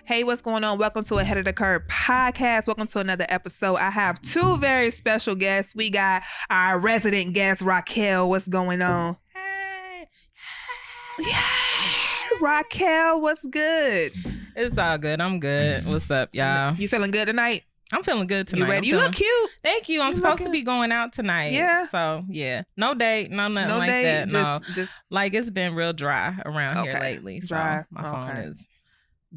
Hey, what's going on? Welcome to Ahead of the Kirb podcast. Welcome to another episode. I have two very special guests. We got our resident guest, Raquel. What's going on? Hey. Yeah. Raquel, what's good? It's all good. I'm good. What's up, y'all? You feeling good tonight? I'm feeling good tonight. You ready? You look cute. Thank you. I'm supposed to be going out tonight. Yeah. So, yeah. No date. No nothing No like date, that. just Like, it's been real dry around here Okay. lately. So Dry. my phone Okay. is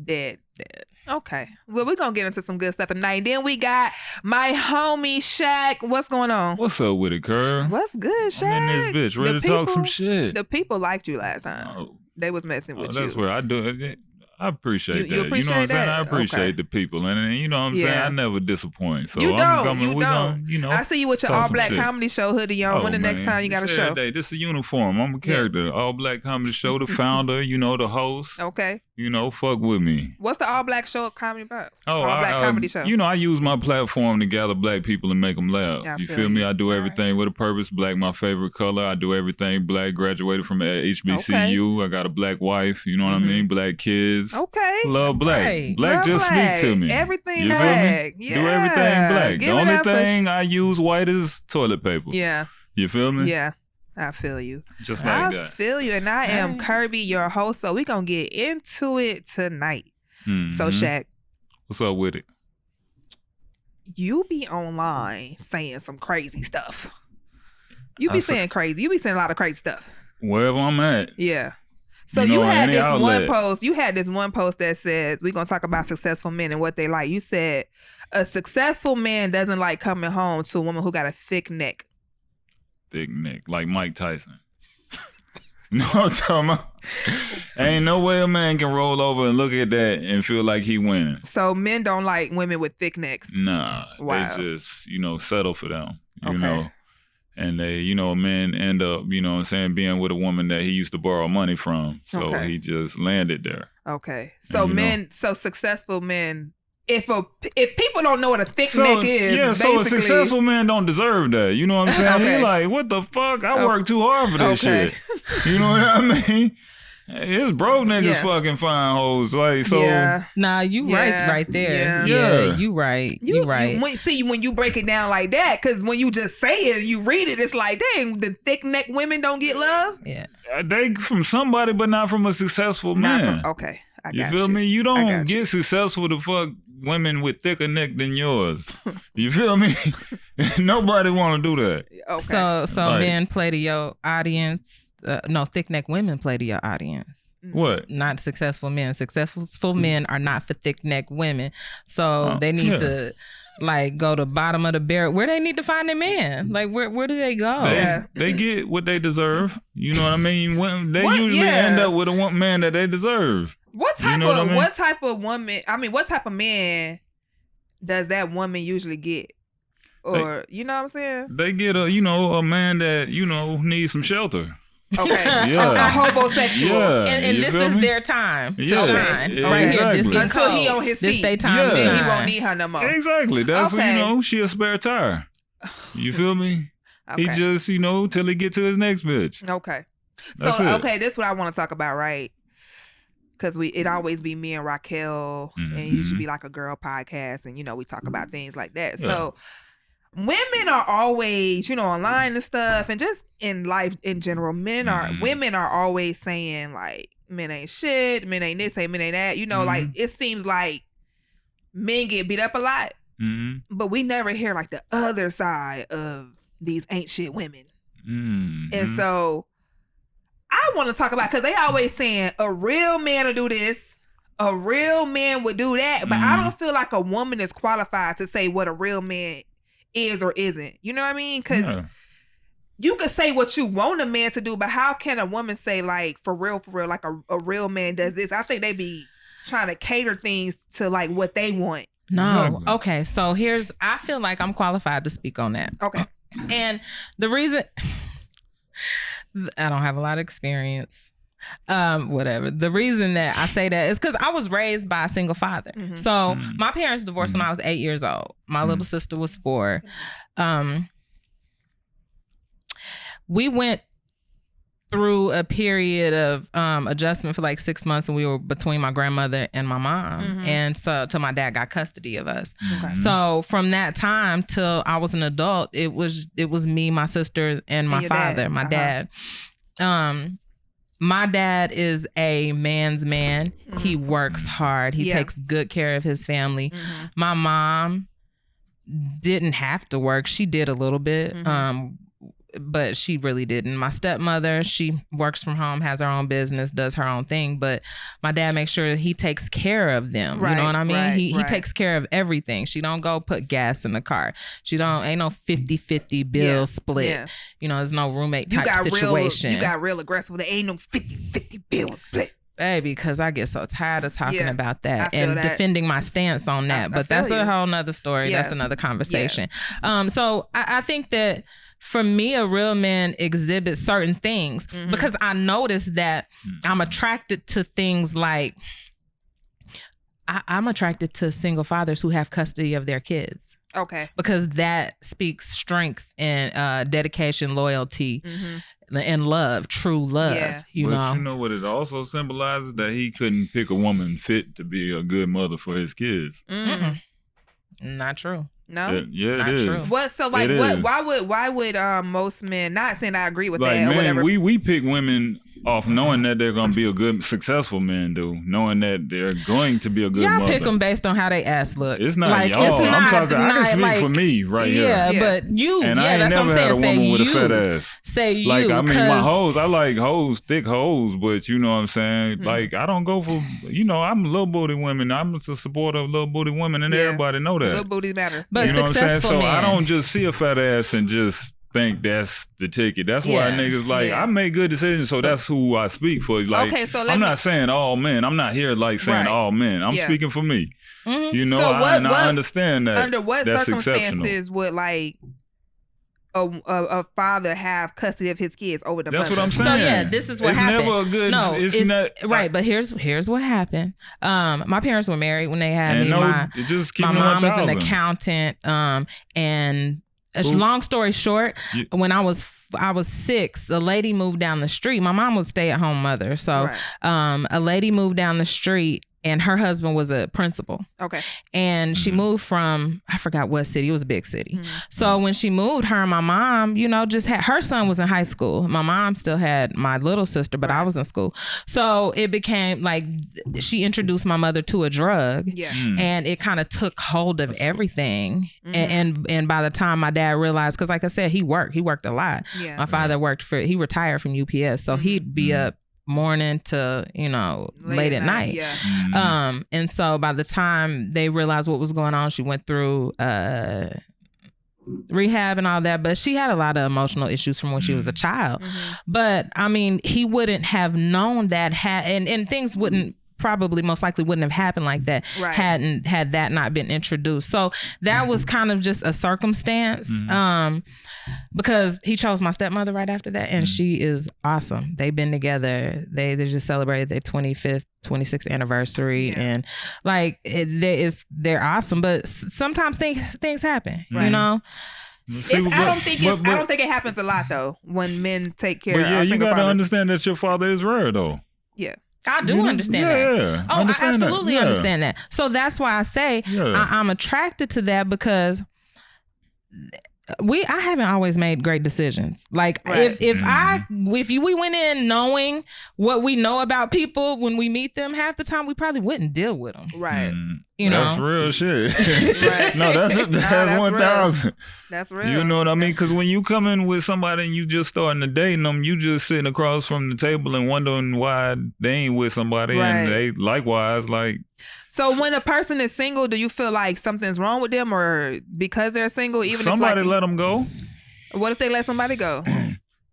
dead. dead. Okay. Well, we're going to get into some good stuff tonight. Then we got my homie, Shaq. What's going on? What's up with it, Kirb? What's good, Shaq? I'm in this bitch, ready to talk some shit. The people liked you last time. Oh, They was messing with you. that's where I do it. I appreciate that. You appreciate you know what I'm saying? that? I appreciate Okay. the people. And you know what I'm saying? Yeah. I never disappoint. So You I'm don't. coming, You we don't. Gonna, you know, I see you with your talk all some black shit. comedy show hoodie on. When the next man. time you got a It's show? every day. This is a uniform. I'm a character. All black comedy show, the founder, you know, the host. Okay. You know, fuck with me. What's the all black show comedy about? Oh, all black comedy show. You know, I use my platform to gather black people and make them laugh. Yeah, I you feel feel me? you. I do everything with a purpose. Black, my favorite color. I do everything black. Graduated from HBCU. I got a black wife. You know what I mean? Black kids. Okay. Love black. Right. Black Love just black. speak to me. Everything you black. feel me? Yeah. Do everything black. Give The it only up for thing I use white is toilet paper. Yeah. You feel me? Yeah. I feel you. Just like I that. feel you. And I am Hey. Kirby, your host. So we're going to get into it tonight. So, Mhm. Shaq, What's up with it? you be online saying some crazy stuff. You be I saying crazy. You be saying a lot of crazy stuff. Wherever I'm at. Yeah. So You you, know, had any this one outlet. post. You had this one post that said, we're going to talk about successful men and what they like. You said, a successful man doesn't like coming home to a woman who got a thick neck. Thick neck. Like Mike Tyson. You know what I'm talking about? Ain't no way a man can roll over and look at that and feel like he winning. So men don't like women with thick necks. Nah. Wow. They just, you know, settle for them. You Okay. know. And they, you know, men end up, you know what I'm saying, being with a woman that he used to borrow money from. So Okay. he just landed there. Okay. So And, you men, so successful men, if people don't know what a thick neck is, yeah, so a basically- successful man don't deserve that. You know what I'm saying? Okay. He like, what the fuck? I work too hard for this Okay. shit. You know what I mean? His broke niggas Yeah. fucking fine hoes. Like, so yeah. Nah, you Yeah. right there. Yeah. You right. You right. When you break it down like that, because when you just say it, you read it, it's like, dang, the thick neck women don't get love. Yeah. they from somebody, but not from a successful Not man. from, okay, I You got feel me? You I don't got get successful to fuck women with thicker neck than yours. You feel me? Nobody want to do that. Okay. So Right. men play to your audience. No, thick neck women play to your audience. What? Not successful men. Successful men are not for thick neck women. So they need yeah. to like go to bottom of the barrel. Where they need to find a man? Like where do they go? They get what they deserve. You know what I mean? When they What? usually Yeah. end up with a man that they deserve. what type you know of what I mean? what type of woman? I mean, what type of man does that woman usually get? Or you know what I'm saying? They get a man that, needs some shelter. Okay. Yeah. A homosexual. Yeah. And you this feel is me? their time to Yeah. shine. Yeah, Right here. exactly. This getting Until he cold. on his This feet. they time to Yeah. Then he shine. won't need her no more. Exactly. That's Okay. she a spare tire. You feel me? Okay. He just, till he get to his next bitch. Okay. That's So it. okay, this is what I want to talk about, right? Because it always be me and Raquel, and it Mm-hmm. usually be like a girl podcast, and we talk about things like that. Yeah. So women are always, online and stuff, and just in life in general, women are always saying like men ain't shit, men ain't this, men ain't that. Like it seems like men get beat up a lot, but we never hear like the other side of these ain't shit women. And so I want to talk about, because they always saying a real man will do this, a real man would do that, but I don't feel like a woman is qualified to say what a real man is or isn't. You know what I mean? Because you could say what you want a man to do, but how can a woman say like for real, like a real man does this? I think they be trying to cater things to like what they want. No. Exactly. Okay. So I feel like I'm qualified to speak on that. Okay. And the reason I don't have a lot of experience, whatever. The reason that I say that is because I was raised by a single father. Mhm. So my parents divorced when I was 8 years old. My little sister was 4. We went through a period of adjustment for like 6 months, and we were between my grandmother and my mom, and so till my dad got custody of us. Okay. So from that time till I was an adult, it was me, my sister, and my father, dad. my dad. My dad is a man's man. He works hard. He takes good care of his family. My mom didn't have to work. She did a little bit. But she really didn't. My stepmother, she works from home, has her own business, does her own thing. But my dad makes sure he takes care of them. Right, you know what I mean? right, He takes care of everything. She don't go put gas in the car. Ain't no 50-50 bill split. Yeah. You know, there's no roommate type situation. You got real aggressive. There ain't no 50-50 bill split. Baby, because I get so tired of talking about that and that. defending my stance on that. But that's a whole nother story. That's another conversation. So I think that for me, a real man exhibits certain things because I noticed that I'm attracted to things like I'm attracted to single fathers who have custody of their kids. Okay. Because that speaks strength and dedication, loyalty, and love, true love. Yeah. You know what it also symbolizes? That he couldn't pick a woman fit to be a good mother for his kids. Not true. No, it Not is. True. What? So like, why would most men? Not saying I agree with like, that. Or man, whatever. we pick women off knowing that they're gonna be a good, successful man, though, knowing that they're going to be a good y'all mother. pick them based on how they ass look. It's not like, y'all. It's not, I'm talking. I can speak like, for me right here. Yeah, but you. And I ain't that's never what I'm had a saying. woman with you. a fat ass. Say you. Like, I mean, my hoes. I like hoes, thick hoes, but you know what I'm saying. Like, I don't go for. You know, I'm little booty women. I'm a supporter of little booty women, and everybody know that. Little booty matter. But you know what I'm saying. So men. I don't just see a fat ass and just think that's the ticket. That's why niggas like I make good decisions, so that's who I speak for. Like, okay, so I'm not saying all men. I'm not here like saying all men. I'm speaking for me. You know, so I understand that. Under what that's circumstances would like a father have custody of his kids over the mother? That's what I'm saying. So yeah, this is what happened. It's never a good. No, it's not right. But here's what happened. My parents were married when they had me. My mom was an accountant. And long story short, when I was 6, the lady moved down the street. My mom was a stay-at-home mother. So a lady moved down the street and her husband was a principal. Okay. And she moved from, I forgot what city. It was a big city. So when she moved, her and my mom, you know, just had, her son was in high school. My mom still had my little sister, but I was in school. So it became like, she introduced my mother to a drug. Yeah. And it kind of took hold of everything. And by the time my dad realized, because like I said, he worked a lot. Yeah. My father he retired from UPS. So he'd be up morning to, you know, late at night. Yeah. And so by the time they realized what was going on, she went through rehab and all that, but she had a lot of emotional issues from when she was a child. But I mean, he wouldn't have known that and things wouldn't probably most likely wouldn't have happened like that had that not been introduced. So that was kind of just a circumstance because he chose my stepmother right after that, and she is awesome. They've been together. They just celebrated their 26th anniversary, and like they're awesome. But sometimes things happen, you know. I don't think it happens a lot though when men take care of single fathers. You gotta understand that your father is rare though. Yeah. I do understand that. Yeah, I absolutely understand that. So that's why I say I'm attracted to that because I haven't always made great decisions. Like if we went in knowing what we know about people when we meet them, half the time we probably wouldn't deal with them. Right. You know, that's real shit. No, that's 1,000. That's real. You know what I mean? Because when you come in with somebody and you just starting to date them, you just sitting across from the table and wondering why they ain't with somebody, and they likewise like. So when a person is single, do you feel like something's wrong with them, or because they're single, even somebody if let them go? What if they let somebody go?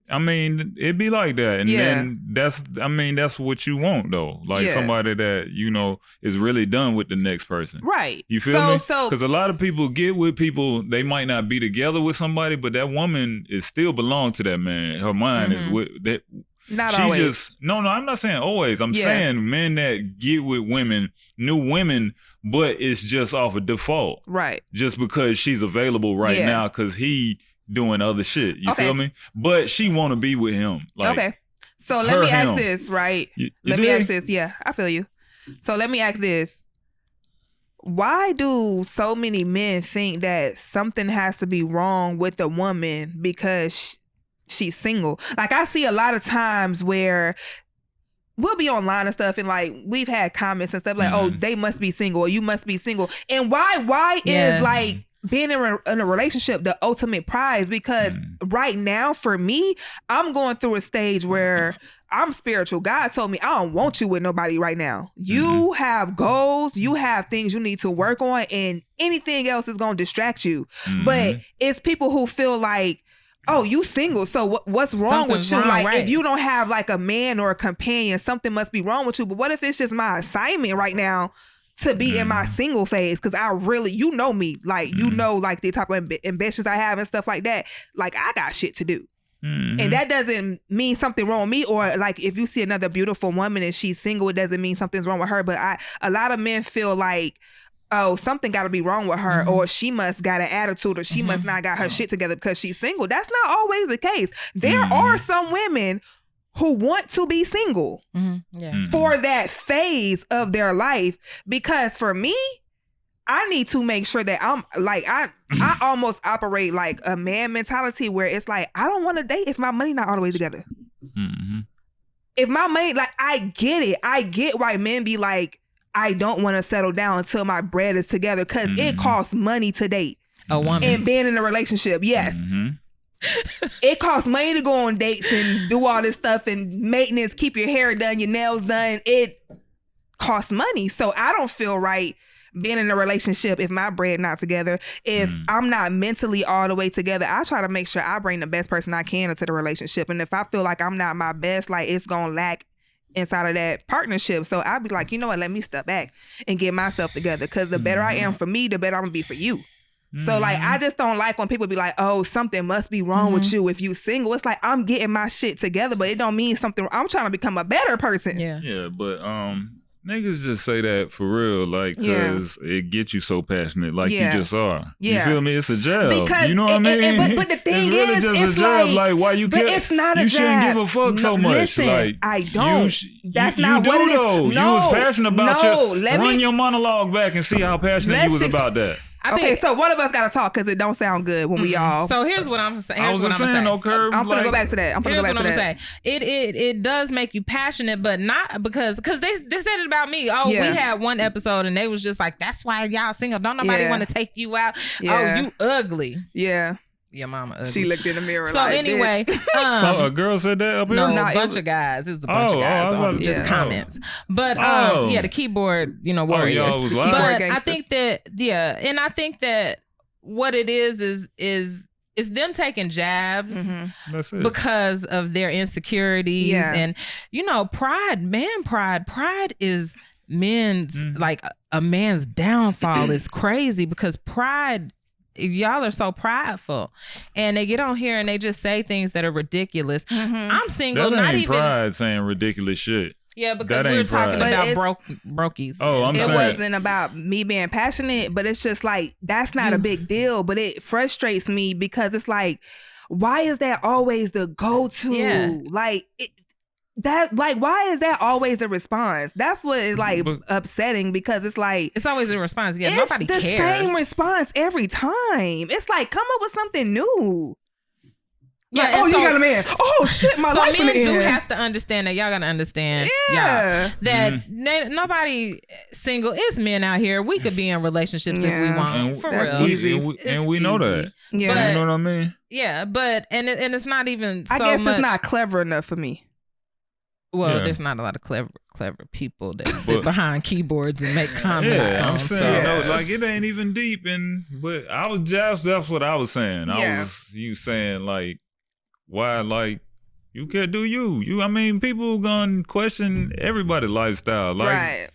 I mean, it'd be like that. And then that's what you want though. Like somebody that, you know, is really done with the next person. Right. You feel me? Because a lot of people get with people, they might not be together with somebody, but that woman is still belong to that man. Her mind is with that. Not always. No, I'm not saying always. I'm saying men that get with women, new women, but it's just off of default. Right. Just because she's available right now because he doing other shit. You feel me? But she want to be with him. Like, okay. So let me ask this, right? Let me ask this. Yeah, I feel you. So let me ask this. Why do so many men think that something has to be wrong with a woman because she's single? Like, I see a lot of times where we'll be online and stuff, and like we've had comments and stuff like, oh, they must be single, or you must be single. And why is like being in a relationship the ultimate prize? Because right now for me, I'm going through a stage where I'm spiritual. God told me I don't want you with nobody right now. You have goals, you have things you need to work on, and anything else is going to distract you. But it's people who feel like, oh, you single, so what's wrong with you? Like, if you don't have like a man or a companion, something must be wrong with you. But what if it's just my assignment right now to be in my single phase? Because I really, you know me, like, you know, like the type of ambitions I have and stuff like that. Like, I got shit to do. And that doesn't mean something wrong with me. Or like, if you see another beautiful woman and she's single, it doesn't mean something's wrong with her. But a lot of men feel like, oh, something got to be wrong with her, or she must got an attitude, or she must not got her shit together because she's single. That's not always the case. There are some women who want to be single for that phase of their life. Because for me, I need to make sure that I'm like, I almost operate like a man mentality where it's like, I don't want to date if my money not all the way together. If my money, like, I get it. I get why men be like, I don't want to settle down until my bread is together, because it costs money to date. A woman. And being in a relationship, yes. It costs money to go on dates and do all this stuff and maintenance, keep your hair done, your nails done. It costs money. So I don't feel right being in a relationship if my bread not together. If I'm not mentally all the way together, I try to make sure I bring the best person I can into the relationship. And if I feel like I'm not my best, like, it's gonna lack inside of that partnership. So I'd be like, you know what, let me step back and get myself together, because the better I am for me, the better I'm gonna be for you. So like, I just don't like when people be like, oh, something must be wrong with you if you single. It's like, I'm getting my shit together, but it don't mean something. I'm trying to become a better person. Yeah, but niggas just say that for real, like, because it gets you so passionate, like you just are. You feel me? It's a job. Because, you know what I mean? But the thing it's really is, just it's a job. like, Why you but it's not a you job. shouldn't give a fuck so much. Listen, like, I don't. That's not you what it is. Though. No, you was passionate about run your monologue back and see how passionate you was about that. Okay, so one of us got to talk, because it don't sound good when we all. So here's what I'm saying. I was just saying, though, Kirb. I'm gonna go back to that. Here's what I'm gonna say. It does make you passionate, but not because they said it about me. Oh, we had one episode and they was just like, that's why y'all single. Don't nobody want to take you out. Oh, you ugly. Yeah. Your mama ugly. She looked in the mirror. So like, anyway, so a girl said that up here? No, a bunch of guys. It's a bunch of guys. Just comments. But the keyboard, warriors. Y'all was but lying. I think that and I think that what it is them taking jabs because of their insecurities and pride is men's like a man's downfall is crazy, because pride, y'all are so prideful and they get on here and they just say things that are ridiculous. I'm single, that not ain't even pride saying ridiculous shit. Yeah, because we were talking about brokies. Oh, I'm saying. It wasn't about me being passionate, but it's just like, that's not a big deal. But it frustrates me because it's like, why is that always the go-to? Yeah. Like, why is that always the response? That's what is like upsetting, because it's like, it's always a response. Yeah, nobody cares. It's the same response every time. It's like, come up with something new. Like, yeah, you got a man. Oh shit, my life in the end. So men do have to understand that. Y'all gotta understand, that nobody single. It's men out here. We could be in relationships if we want. For real, easy. And we know that. Yeah, but, you know what I mean. Yeah, but and it's not even. I guess it's not clever enough for me. Well, there's not a lot of clever people that sit behind keyboards and make comments. Yeah, I'm saying, like, it ain't even deep. But I was that's what I was saying. You saying like, why, like, you can't do you. I mean, people gonna question everybody's lifestyle. Like, right.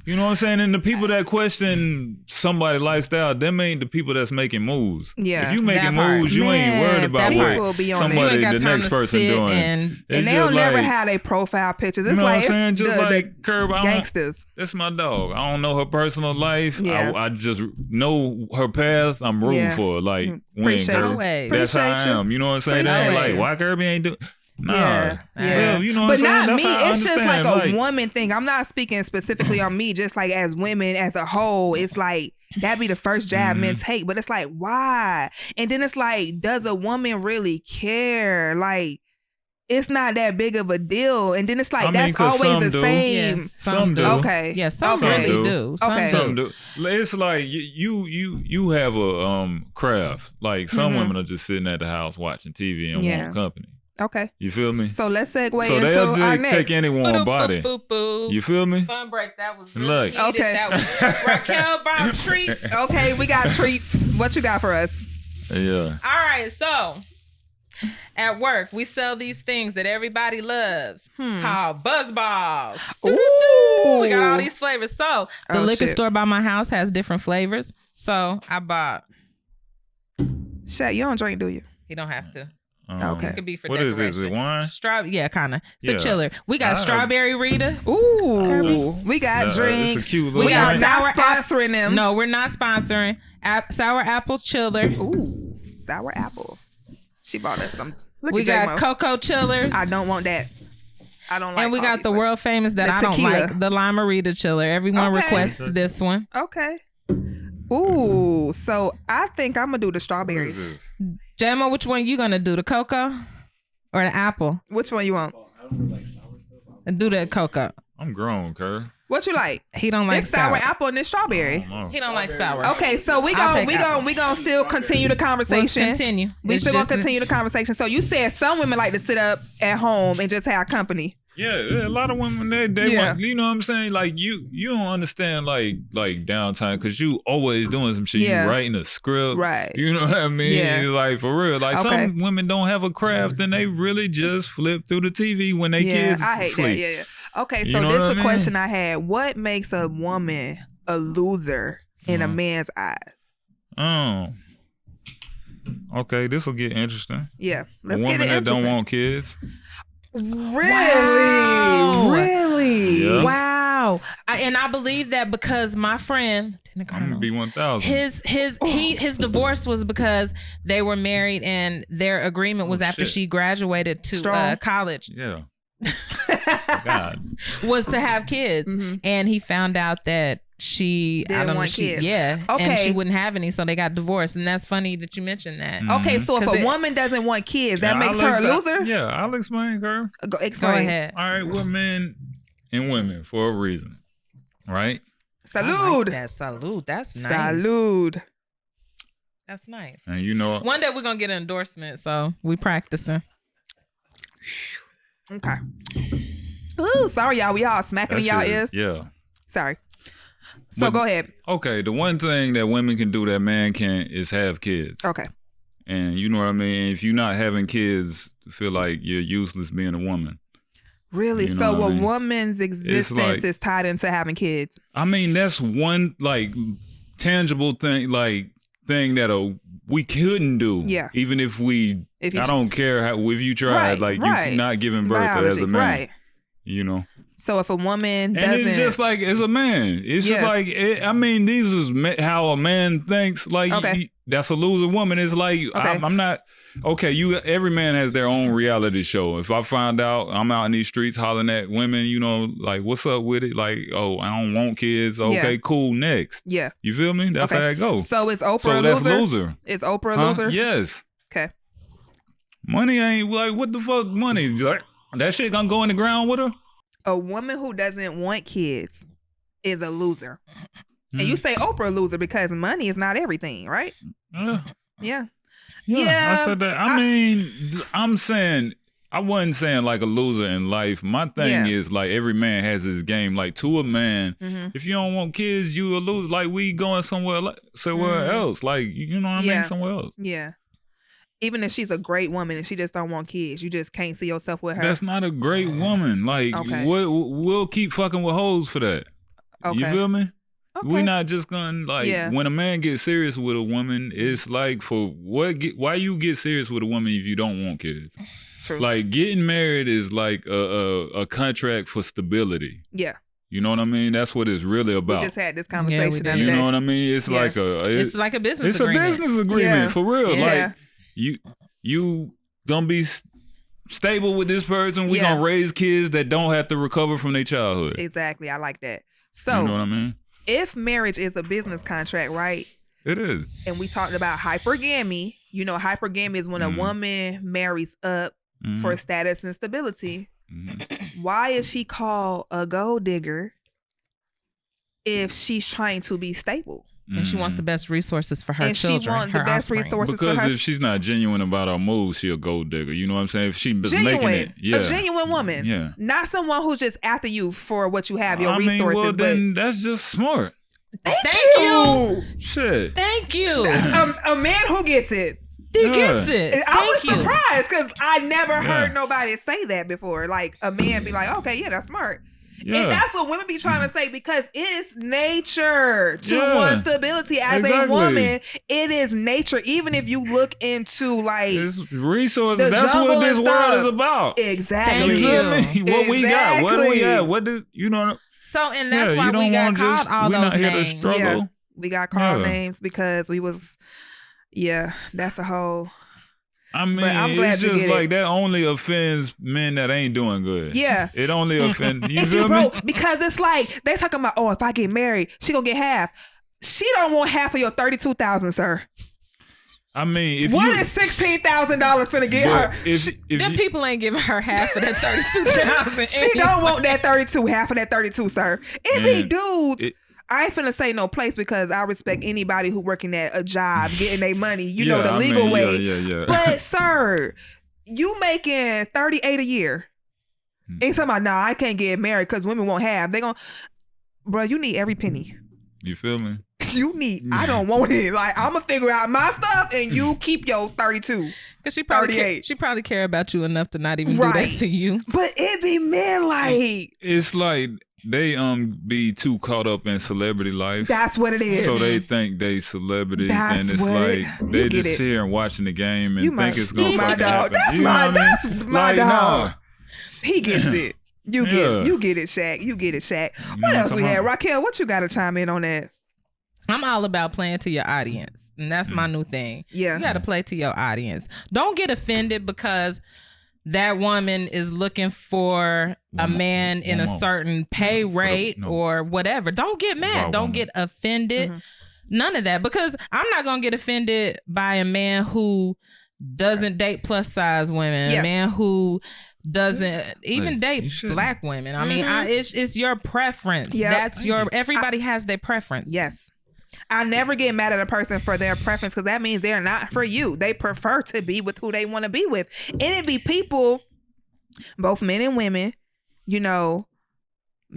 You know what I'm saying? And the people that question somebody's lifestyle, them ain't the people that's making moves. Yeah. If you making moves, you ain't worried about what somebody, the next person doing. And they don't never have their profile pictures. It's, you know, like, what I'm saying? Just like Kirb, gangsters. That's my dog. I don't know her personal life. Yeah. I just know her path. I'm rooting for her. Like, win, Kirb. That's how I am. You know what I'm saying? They ain't like, why Kirby ain't doing... Nah. Yeah. You know what but I'm saying? not That's me. how I It's just like understand, a woman thing. I'm not speaking specifically on me. Just like as women as a whole, it's like that'd be the first jab men take. But it's like, why? And then it's like, does a woman really care? Like, it's not that big of a deal. And then it's like, that's always the same. Yeah, some do. Okay. Yeah, some really do. Some do. It's like you have a craft. Like some women are just sitting at the house watching TV and want company. Okay. You feel me? So let's segue into so they'll just take any warm body. Boop. You feel me? Fun break. That was really needed. Okay. That was Raquel brought treats. Okay, we got treats. What you got for us? Yeah. All right, so at work, we sell these things that everybody loves called Buzz Balls. Ooh. We got all these flavors. So the liquor store by my house has different flavors. So I bought. Shaq, you don't drink, do you? You don't have to. Okay. It could be for what decoration. Is it wine? Yeah, kind of. It's a chiller. We got strawberry Rita. Ooh. We got drinks. It's a cute we are drink. not sponsoring them. No, we're not sponsoring. Sour apple chiller. Ooh, sour apple. She bought us some. We got cocoa chillers. I don't want that. I don't like. And we got the world famous that I don't like, the Lime-A-Rita chiller. Everyone requests this one. Okay. Ooh, so I think I'm gonna do the strawberry. Gemma, which one you gonna do? The cocoa or the apple? Which one you want? I don't really like sour stuff. And do the cocoa. I'm grown, Kirb. What you like? He don't like this sour apple and this strawberry. He don't like sour. Okay, so we gonna still continue the conversation. Let's continue. We still gonna continue the conversation. So you said some women like to sit up at home and just have company. Yeah, a lot of women they want, you know what I'm saying? Like you don't understand like downtime because you always doing some shit. Yeah. You writing a script, right? You know what I mean? Yeah. Like for real. Like some women don't have a craft and they really just flip through the TV when they kids I hate sleep. that. Yeah. Okay, so this is a question I had. What makes a woman a loser in a man's eyes? Oh. Okay, this will get interesting. Yeah, let's a get it woman that interesting. don't want kids. Really? Wow. Really? Yeah. Wow. And I believe that because my friend, I'm gonna be 1,000. His divorce was because they were married and their agreement was after she graduated to college. Yeah. God. Was to have kids, and he found out that she didn't want kids. Yeah, and she wouldn't have any, so they got divorced. And that's funny that you mentioned that. Okay, so if a woman doesn't want kids, that makes her a loser? Yeah, I'll explain, girl. Explain. Go ahead. All right, we're men and women for a reason, right? Salud. Salud. That's nice. Salud. That's nice. And you know, one day we're gonna get an endorsement, so we practicing. Okay. Ooh, sorry, y'all. We all smacking in y'all ears. Yeah. Sorry. So go ahead. Okay, the one thing that women can do that man can't is have kids. Okay. And you know what I mean? If you're not having kids, feel like you're useless being a woman. Really? You know so what I a mean? woman's existence is tied into having kids? I mean, that's one like tangible thing, like thing that we couldn't do. Yeah. Even if I don't care if you tried, you're not giving birth as a man. Right. You know. So if a woman doesn't, and it's just like as a man, it's just like I mean, these is how a man thinks. Like that's a loser woman. It's like I'm not okay. Every man has their own reality show. If I find out I'm out in these streets hollering at women, you know, like what's up with it? Like, oh, I don't want kids. Okay, cool. Next. Yeah. You feel me? That's how it goes. So is Oprah a that's loser? loser. Is Oprah a loser? Yes. Okay. Money ain't like what the fuck money? Like that shit gonna go in the ground with her? A woman who doesn't want kids is a loser. And you say Oprah a loser because money is not everything, right? Yeah. I said that. I mean, I'm saying, I wasn't saying like a loser in life. My thing is like every man has his game. Like to a man, if you don't want kids, you a loser. Like we going somewhere else. Like, you know what I mean? Somewhere else. Yeah. Even if she's a great woman and she just don't want kids, you just can't see yourself with her. That's not a great woman. Like, we'll keep fucking with hoes for that. Okay. You feel me? Okay. We're not just gonna when a man gets serious with a woman, it's like why you get serious with a woman if you don't want kids? True. Like getting married is like a contract for stability. Yeah. You know what I mean? That's what it's really about. We just had this conversation. You know what I mean? It's like it's like a business agreement. It's a business agreement for real. Yeah. Like you gonna be stable with this person. We gonna raise kids that don't have to recover from their childhood. Exactly. I like that. So, you know what I mean? If marriage is a business contract, right? It is. And we talked about hypergamy. You know, hypergamy is when a woman marries up for status and stability. Why is she called a gold digger if she's trying to be stable? And she wants the best resources for her children. She wants the best resources because for her. If she's not genuine about her moves, she a gold digger. You know what I'm saying? If she's making it, a genuine woman. Yeah. Not someone who's just after you for what you have, your resources. Well, then that's just smart. Thank you. Shit. Thank you. A man who gets it. He gets it. I was surprised because I never heard nobody say that before. Like a man be like, okay, yeah, that's smart. Yeah. And that's what women be trying to say because it's nature to want stability as a woman. It is nature. Even if you look into like it's resources, that's what this world is about. Exactly. What we got? What do we got? What do you know? So and that's why we got called all those names. Yeah, we got called names because we was. Yeah, that's a whole. I mean, it's just like that only offends men that ain't doing good. Yeah. It only offends. You feel me? Because it's like, they talking about, if I get married, she gonna get half. She don't want half of your $32,000, sir. I mean, what is $16,000 finna get her? Them people ain't giving her half of that $32,000. She don't want that 32, half of that 32, sir. It be dudes. I ain't finna say no place because I respect anybody who working at a job, getting their money, you know, the legal way. Yeah. But sir, you making $38 a year. Ain't talking about, nah, I can't get married because women won't have. They gonna, bro, you need every penny. You feel me? You need, I don't want it. Like, I'm gonna figure out my stuff and you keep your 32. Because she probably care about you enough to not even do that to you. But it be men like. It's like, they be too caught up in celebrity life. That's what it is. So they think they celebrities, and it's like they just sit here and watching the game and think it's gonna fucking happen. That's my dog. He gets it. You get it, Shaq. You get it, Shaq. What else we had? Raquel, what you got to chime in on that? I'm all about playing to your audience, and that's my new thing. Yeah, you got to play to your audience. Don't get offended because that woman is looking for a man in a certain pay rate or whatever. Don't get mad. Don't get offended. None of that. Because I'm not going to get offended by a man who doesn't date plus size women. A man who doesn't even date black women. I mean, it's your preference. That's everybody has their preference. Yes. I never get mad at a person for their preference because that means they're not for you. They prefer to be with who they want to be with. And it be people, both men and women, you know,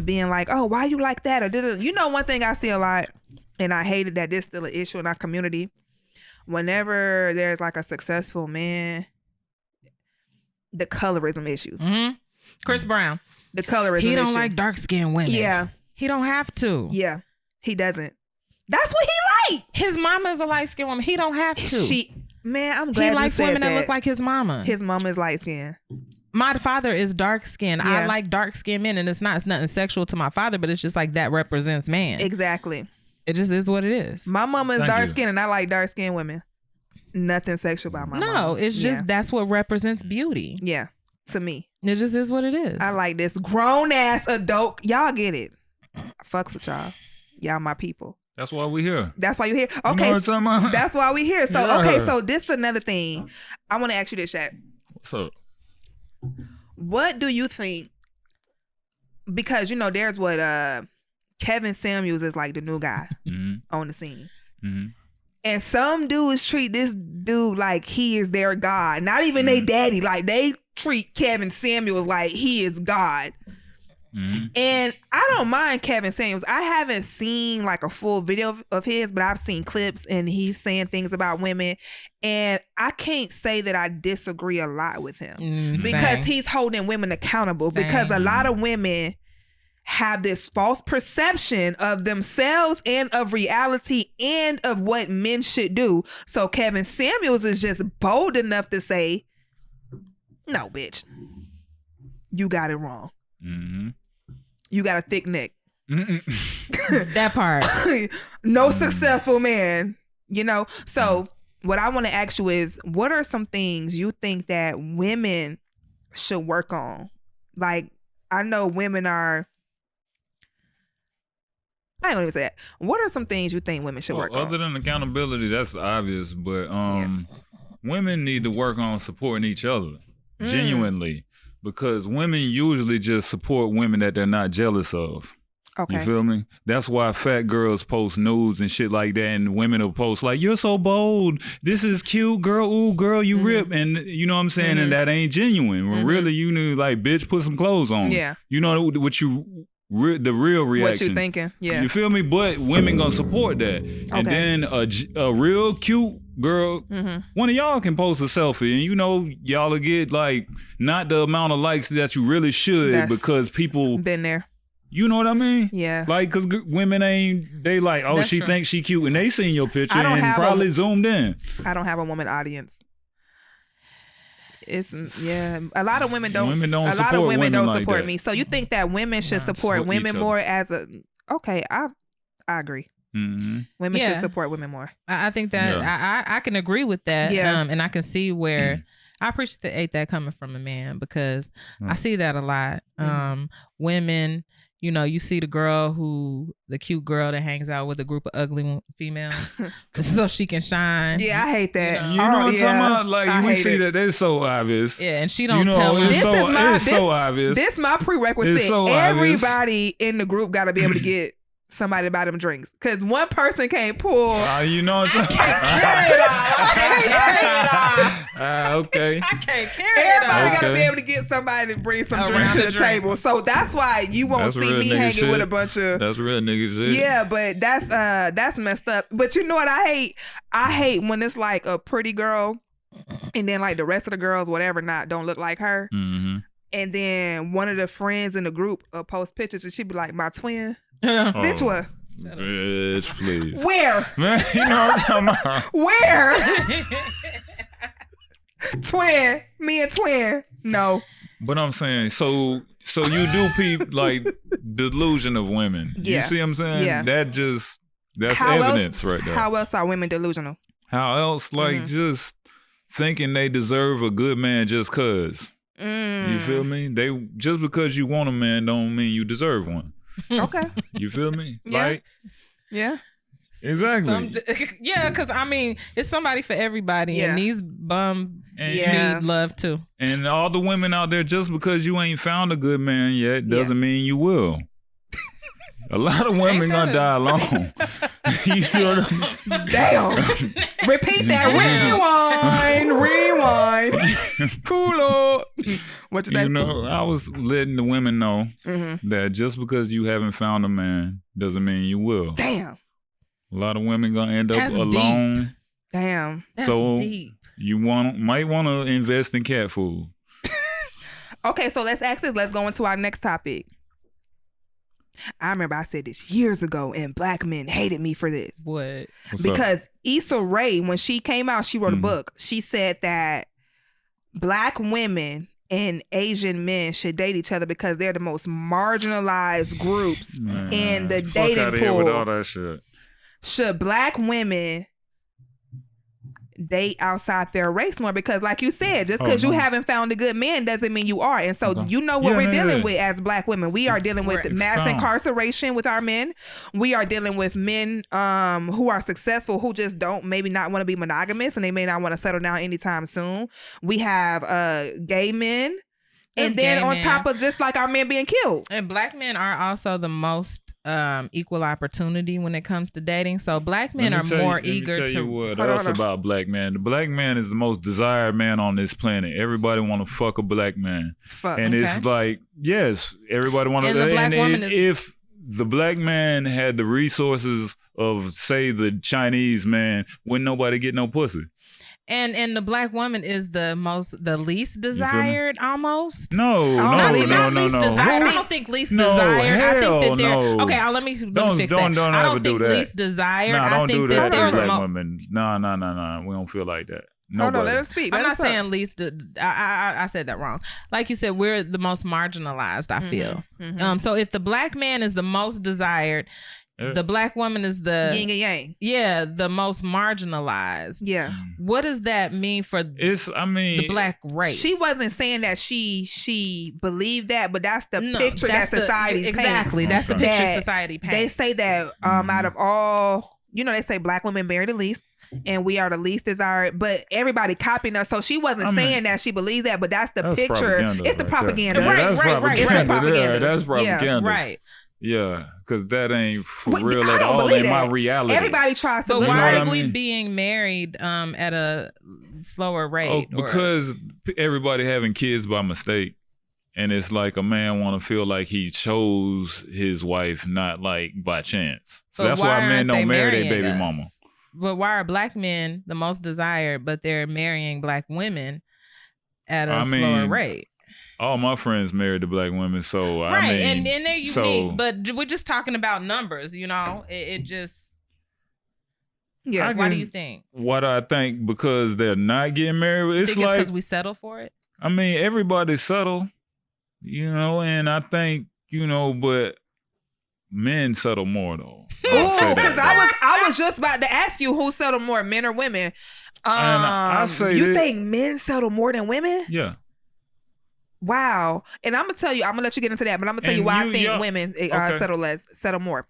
being like, oh, why you like that? Or you know, one thing I see a lot, and I hated that this is still an issue in our community. Whenever there's like a successful man, the colorism issue. Chris Brown. The colorism issue. He don't like dark-skinned women. Yeah. He don't have to. Yeah. He doesn't. That's what he like. His mama is a light-skinned woman. He don't have to. Man, I'm glad you said that. He likes women that look like his mama. His mama is light-skinned. My father is dark-skinned. I like dark-skinned men, and it's nothing sexual to my father, but it's just like that represents man. Exactly. It just is what it is. My mama is dark-skinned, and I like dark-skinned women. Nothing sexual about my mama. No, it's just that's what represents beauty. Yeah, to me. It just is what it is. I like this grown-ass adult. Y'all get it. I fucks with y'all. Y'all my people. That's why we here. That's why you're here. Okay, you know that's why we here. So okay, so this is another thing. I want to ask you this, Shaq. What's up? What do you think? Because you know, there's what Kevin Samuels is like the new guy on the scene, and some dudes treat this dude like he is their god. Not even their daddy. Like they treat Kevin Samuels like he is God. And I don't mind Kevin Samuels. I haven't seen like a full video of his, but I've seen clips and he's saying things about women. And I can't say that I disagree a lot with him because he's holding women accountable because a lot of women have this false perception of themselves and of reality and of what men should do. So Kevin Samuels is just bold enough to say, no, bitch, you got it wrong. You got a thick neck. That part. No successful man, you know? So what I want to ask you is, what are some things you think that women should work on? Like, I know women are. I ain't gonna even say that. What are some things you think women should work on? Other than accountability, that's obvious. But women need to work on supporting each other genuinely, because women usually just support women that they're not jealous of. Okay. You feel me? That's why fat girls post nudes and shit like that, and women will post like, "You're so bold. This is cute, girl. Ooh, girl, you rip." And you know what I'm saying? And that ain't genuine. When really, you need like, bitch, put some clothes on. Yeah. You know what you. The real reaction. What you thinking? Yeah. You feel me? But women gonna support that. And then a real cute girl, one of y'all can post a selfie, and you know y'all will get like not the amount of likes that you really should, because people been there. You know what I mean? Yeah. Like, cause women they like, oh, she thinks she cute, and they seen your picture and probably zoomed in. I don't have a woman audience. It's a lot of women don't. A lot of women don't support me. So you think that women should support women more as a? Okay, I agree. Mm-hmm. Women should support women more. I think that I can agree with that. Yeah. And I can see where I appreciate that coming from a man, because I see that a lot. Women. You know, you see the cute girl that hangs out with a group of ugly females so she can shine. Yeah, I hate that. You know what I'm talking about? Like, we see that it's so obvious. Yeah, and she don't tell me. It's so obvious. This is my prerequisite. So everybody in the group got to be able to get somebody to buy them drinks, because one person can't pull. You know what I'm saying? Okay. I can't carry Everybody got to be able to get somebody to bring some drinks to the table. So that's why you won't see me hanging with a bunch of. That's real nigga shit. Yeah, but that's messed up. But you know what I hate? I hate when it's like a pretty girl, and then like the rest of the girls, whatever, don't look like her. Mm-hmm. And then one of the friends in the group post pictures, and she be like, "My twin." Bitch, what? Bitch, please. Where? Man, you know what I'm talking about. Where? Twin. Me and twin. No. But I'm saying, so you do peep like delusion of women. Yeah. You see what I'm saying? Yeah. That's evidence right there. How else are women delusional? How else? Like just thinking they deserve a good man just cause. You feel me? Just because you want a man don't mean you deserve one. Okay. You feel me? Yeah. Like, yeah. Exactly. Because I mean, it's somebody for everybody, and these bum need love too. And all the women out there, just because you ain't found a good man yet, doesn't mean you will. A lot of women gonna die alone. You know what I mean? Damn. Repeat that. Rewind. Cool. What you say? You know, I was letting the women know that just because you haven't found a man doesn't mean you will. Damn. A lot of women gonna end up alone. Deep. Damn. That's deep. You might want to invest in cat food. Okay, so let's ask this. Let's go into our next topic. I remember I said this years ago, and black men hated me for this. What? Because Issa Rae, when she came out, she wrote a book. She said that black women and Asian men should date each other because they're the most marginalized groups in the dating pool. Here with all that shit. Should black women date outside their race more? Because like you said, just because you haven't found a good man doesn't mean you are. And so you know what we're dealing with as black women. We are dealing with mass incarceration with our men. We are dealing with men who are successful, who just don't maybe not want to be monogamous, and they may not want to settle down anytime soon. We have gay men. And then on top of just like our men being killed. And black men are also the most equal opportunity when it comes to dating. So black men are more eager to. Let me tell you what else about black man. The black man is the most desired man on this planet. Everybody want to fuck a black man. And it's like, yes, everybody want to. And if the black man had the resources of, say, the Chinese man, wouldn't nobody get no pussy. And the black woman is the least desired almost. No. Desired. I don't think least desired. I think that they're okay. Let me fix that. I don't think least desired. I think that there's black women. No. We don't feel like that. Hold on, let us speak. I'm not saying least. I said that wrong. Like you said, we're the most marginalized. I feel. So if the black man is the most desired, The black woman is the yin and yang. Yeah, the most marginalized. Yeah. What does that mean for the black race? She wasn't saying that she believed that, but that's the picture that society paints. Exactly. That's the picture society paints. They say that out of all, they say black women marry the least. And we are the least desired, but everybody copying us. So she wasn't saying that she believes that, but that's the picture. It's the propaganda. Right. It's the propaganda. That's propaganda. Yeah, right. Yeah, because that ain't for real at all. Ain't my reality. Everybody tries to. But why are we being married at a slower rate? Because everybody having kids by mistake. And it's like a man want to feel like he chose his wife, not like by chance. So that's why men don't marry their baby mama. But why are black men the most desired, but they're marrying black women at a slower rate? All my friends married to black women, so right, and they're unique. But we're just talking about numbers, It just. Yeah. Why do you think? What I think because they're not getting married. It's like because we settle for it. Everybody's settle, and I think but. Men settle more though. Because I was just about to ask you who settle more, men or women. I say you think men settle more than women? Yeah. Wow. And I'm gonna let you get into that, but I'm gonna tell you why I think women settle more.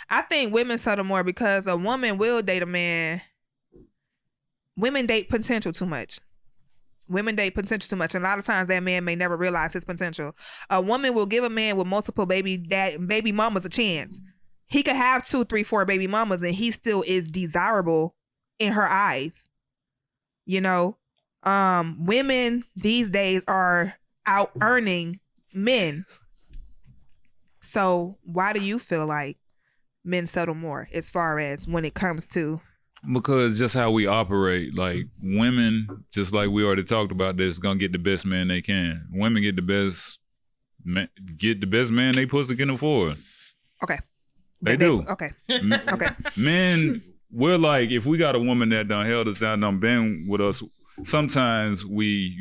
I think women settle more because a woman will date a man. Women date potential too much. Women date potential too much. And a lot of times that man may never realize his potential. A woman will give a man with multiple baby mamas a chance. He could have 2, 3, 4 baby mamas and he still is desirable in her eyes. Women these days are out earning men. So why do you feel like men settle more as far as when it comes to? Because just how we operate, like women, just like we already talked about this, gonna get the best man they can. Women get the best man they pussy can afford. Okay. They do. Okay. Okay. Men, we're like, if we got a woman that done held us down, done been with us, sometimes we,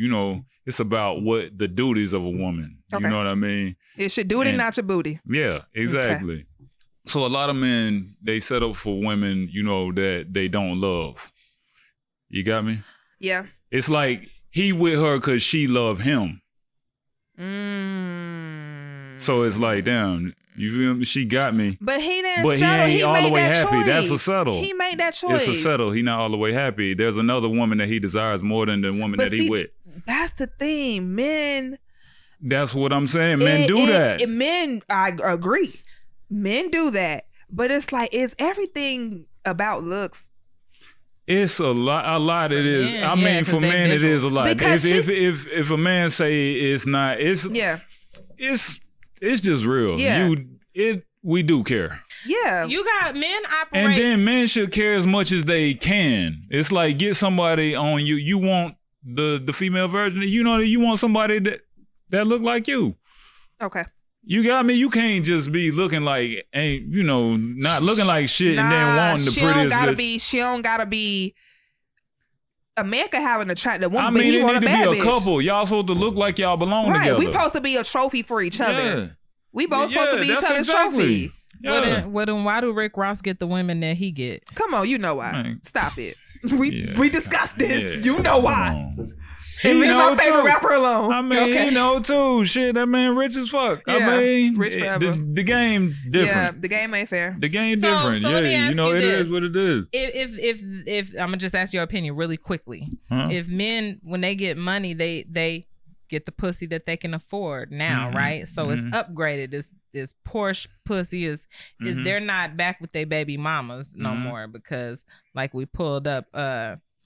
it's about what the duties of a woman. Okay. You know what I mean? It's your duty, not your booty. Yeah, exactly. Okay. So a lot of men, they settle for women, that they don't love. You got me? Yeah. It's like he with her because she love him. So it's like, damn, you feel me? She got me. But he didn't But settle. He ain't all the way happy. Choice. That's a settle. He made that choice. It's a settle. He not all the way happy. There's another woman that he desires more than the woman that he with. That's the thing. Men. That's what I'm saying. Men do that. Men, I agree. Men do that. But it's like, is everything about looks? It's a lot. It is. For men, it is a lot. If a man say it's not, it's just real. Yeah. We do care. Yeah. You got men operate. And then men should care as much as they can. It's like, get somebody on you. You want the female version. You want somebody that look like you. Okay. You got me? You can't just be looking like, not looking like shit and then wanting the prettiest bitch. She don't gotta be. A man could have an attractive woman, but it he want a bad bitch. need to be a couple. Y'all supposed to look like y'all belong together. Right, we supposed to be a trophy for each other. Yeah. We both supposed to be each other's trophy. Yeah. Well, then why do Rick Ross get the women that he get? Come on, you know why. Right. Stop it. We discussed this. Yeah. You know why. And leave my favorite rapper alone. He know too. Shit, that man rich as fuck. Yeah, rich forever. The game different. Yeah, the game ain't fair. The game different. So let me ask you it this. is what it is. If I'm gonna just ask your opinion really quickly. Huh? If men, when they get money, they get the pussy that they can afford now, right? So it's upgraded. This Porsche pussy is they're not back with their baby mamas no more because like we pulled up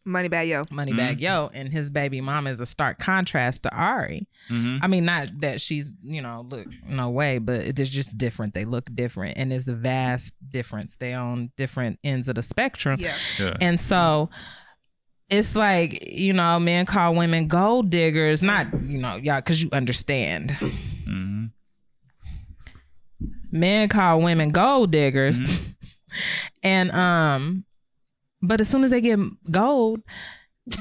Moneybag Yo, and his baby mama is a stark contrast to Ari. I mean, not that she's look no way, but it's just different. They look different, and there's a vast difference. They on different ends of the spectrum. Yeah. And so it's like men call women gold diggers, not y'all, because you understand. Men call women gold diggers, and but as soon as they get gold,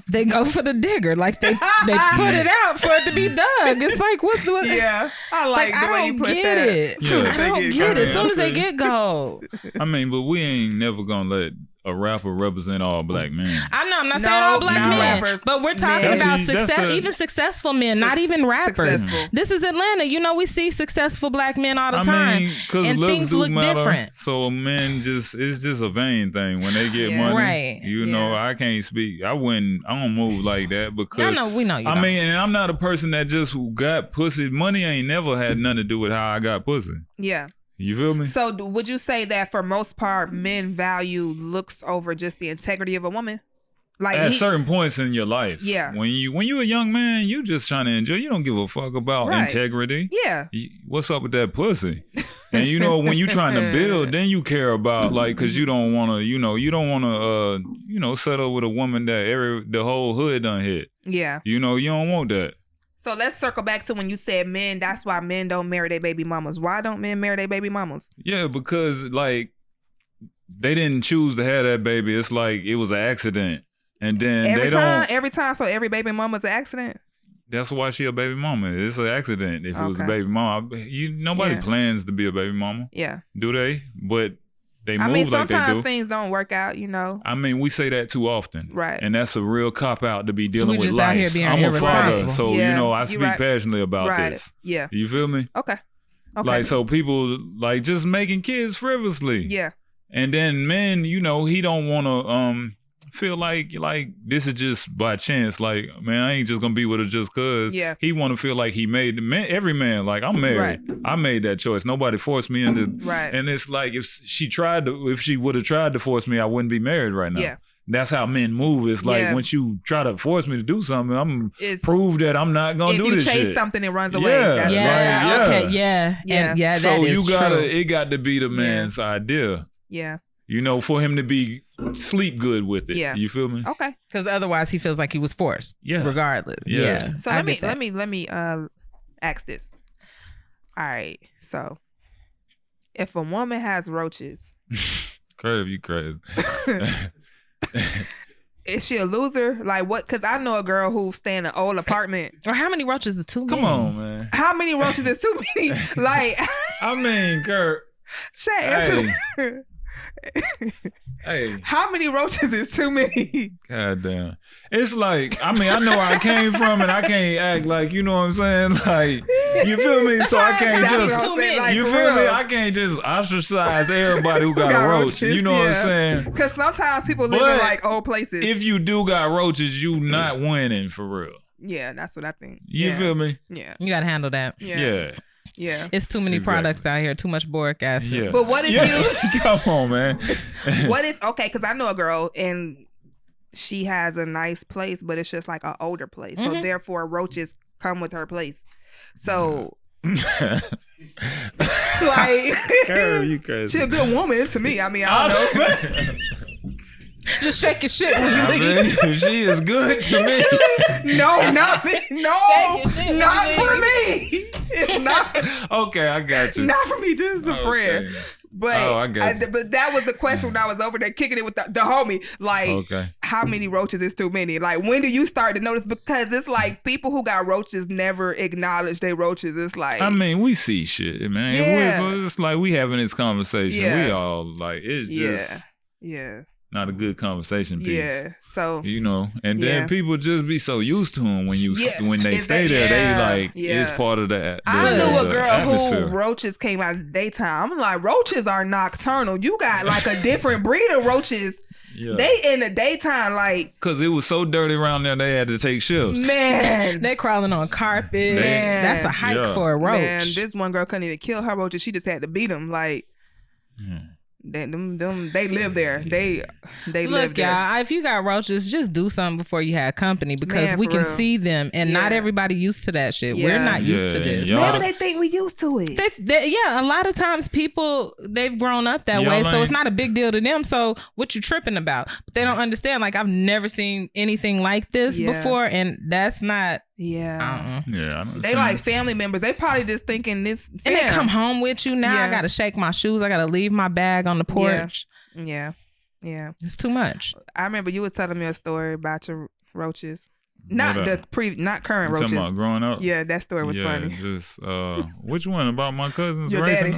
they go for the digger. Like they put it out for it to be dug. It's like what? Yeah, I like the way you put get that. it. I don't get it. As soon as they get gold. I mean, but we ain't never gonna let a rapper represent all black men. I know. I'm not saying all black men, rappers, but we're talking about success. Even successful men, not even rappers. Successful. This is Atlanta. You know, we see successful black men all the time, and things look different. So men it's just a vain thing when they get money. Right. You know, I can't speak. I don't move like that because we know you. I mean, and I'm not a person that just got pussy. Money ain't never had nothing to do with how I got pussy. Yeah. You feel me? So would you say that for most part, men value looks over just the integrity of a woman? Like at certain points in your life. Yeah. When you a young man, you just trying to enjoy. You don't give a fuck about integrity. Yeah. What's up with that pussy? And you know, when you trying to build, then you care about like, cause you don't want to, you don't want to, settle with a woman that the whole hood done hit. Yeah. You know, you don't want that. So let's circle back to when you said men, that's why men don't marry their baby mamas. Why don't men marry their baby mamas? Yeah, because like they didn't choose to have that baby. It's like it was an accident. And then every time, so every baby mama's an accident? That's why she a baby mama. It's an accident if it was a baby mama. Nobody plans to be a baby mama. Yeah. Do they? But they move like they do. Sometimes things don't work out, I mean, we say that too often. Right. And that's a real cop-out to be dealing with life. I'm a father, so, I speak right. passionately about this. Yeah. You feel me? Okay. Like, so people, like, just making kids frivolously. Yeah. And then men, he don't want to feel like this is just by chance. Like, man, I ain't just gonna be with her just cause. Yeah. He want to feel like he made every man, like, I'm married. Right. I made that choice. Nobody forced me into. Right. And it's like if she would have tried to force me, I wouldn't be married right now. Yeah. That's how men move. It's like once you try to force me to do something, prove that I'm not gonna do this shit. If you chase something, it runs away. So it got to be the man's idea. Yeah. For him to be sleep good with it. Yeah. You feel me? Okay. Because otherwise he feels like he was forced. Yeah. Regardless. Yeah. So let me ask this. All right. So if a woman has roaches. Kirb, you crazy. Is she a loser? Like what? Because I know a girl who stay in an old apartment. Or how many roaches is too many? Come on, man. How many roaches is too many? Like. I mean, Kirb. Hey. How many roaches is too many? God damn. It's like, I mean, I know where I came from and I can't act like, you know what I'm saying? Like, you feel me? So I can't just, you feel me? I can't just ostracize everybody who got a roach. You know what I'm saying? Because sometimes people live in like old places. If you do got roaches, you not winning for real. Yeah, that's what I think. You feel me? Yeah. You got to handle that. Yeah. Yeah. It's too many products out here, too much boric acid. Yeah. But what if you come on, man. What if because I know a girl and she has a nice place, but it's just like an older place. Mm-hmm. So therefore roaches come with her place. So like you crazy. She a good woman to me. I mean, I don't know. Just shake your shit when you leave. She is good to me. No, not me. No, not for me. It's not. Okay, I got you. Not for me, just a friend. But I got you. But that was the question when I was over there kicking it with the homie. Like, how many roaches is too many? Like, when do you start to notice? Because it's like people who got roaches never acknowledge their roaches. It's like, I mean, we see shit, man. Yeah. It's like we having this conversation. Yeah. We all like, it's just not a good conversation piece. Yeah. So and then people just be so used to them when they stay there. They like it's part of that. I knew a girl who roaches came out of the daytime. I'm like, roaches are nocturnal. You got like a different breed of roaches. Yeah. They in the daytime, like, because it was so dirty around there, they had to take shifts. Man, they crawling on carpet. Man, that's a hike for a roach. Man, this one girl couldn't even kill her roaches. She just had to beat them. Like. They live there. They live there. Y'all, if you got roaches, just do something before you have company because we can see them and not everybody used to that shit. We're not used to this. Maybe they think we used to it. A lot of times people, they've grown up that way, so it's not a big deal to them. So what you tripping about? But they don't understand. Like, I've never seen anything like this before, and that's not. Yeah. Yeah. They like family members. They probably just thinking this. And they come home with you now. I gotta shake my shoes. I gotta leave my bag on the porch. Yeah. Yeah. It's too much. I remember you was telling me a story about Roaches. Not not current roaches. Talking about growing up? Yeah, that story was funny. Just which one about my cousins Your racing?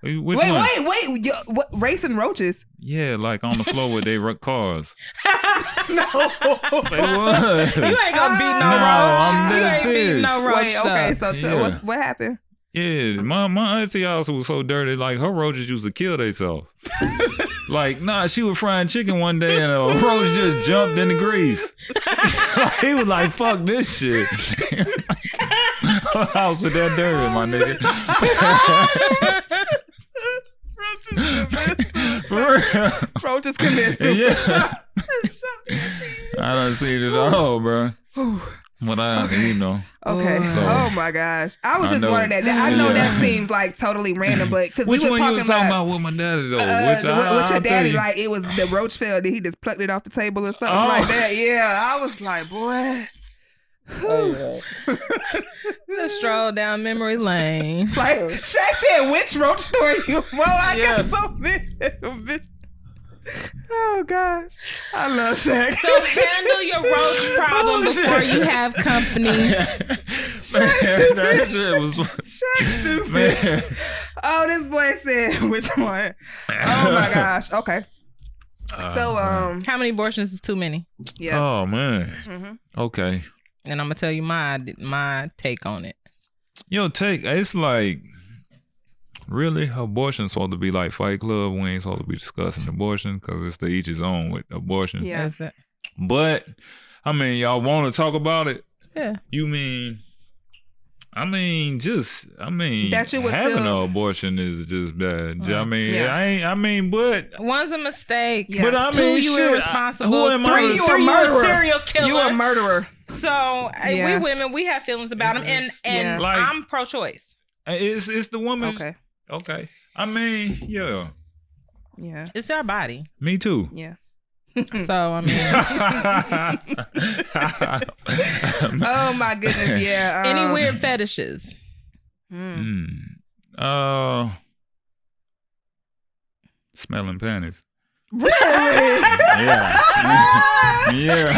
daddy. Which wait, one? what, racing roaches? Yeah, like on the floor with their cars. No, They was. You ain't gonna beat no No, roach. I'm You dead ain't serious. beat no roach. Wait, okay, so Yeah. what happened? Yeah, my auntie also was so dirty. Like her roaches used to kill themselves. Like, nah, she was frying chicken one day and a roach just jumped in the grease. He was like, "Fuck this shit." Her house was that dirty, my nigga. For real. Roaches commit suicide. Yeah. I done seen it all, bro. But Okay. So, oh my gosh. I was just know. wondering that. I know that seems like totally random, but because we which was one talking you was talking about with my daddy though? with your daddy, like it was the roach fell, did he just plucked it off the table or something like that? Yeah. I was like, boy. Let's stroll down memory lane. Like Shaq said, which roach story you want? I got so many. Bitch. Oh gosh, I love Shaq. So handle your roach problem before you have company. That shit was Shaq stupid. Man. Oh, this boy said which one? Oh my gosh. Okay. So how many abortions is too many? Yeah. Oh man. Okay. And I'm gonna tell you my take on it. Your take, it's like, really, abortion's supposed to be like Fight Club. We ain't supposed to be discussing abortion because it's to each his own with abortion. Yeah. That's it. But, I mean, y'all want to talk about it? Yeah. You mean, that you would having still- an abortion is just bad. I mean, Yeah. but One's a mistake. Yeah. But I Two, mean, you shit, irresponsible. who am I? Three, you a Three, you a murderer. serial killer. You a murderer. So Yeah. we women, we have feelings about them, and Yeah. Like- I'm pro-choice. It's the woman. Okay. I mean, yeah. Yeah. It's our body. Me too. Yeah. So I mean, Oh my goodness. Yeah. any weird fetishes? Smelling panties. Really? Yeah. Yeah.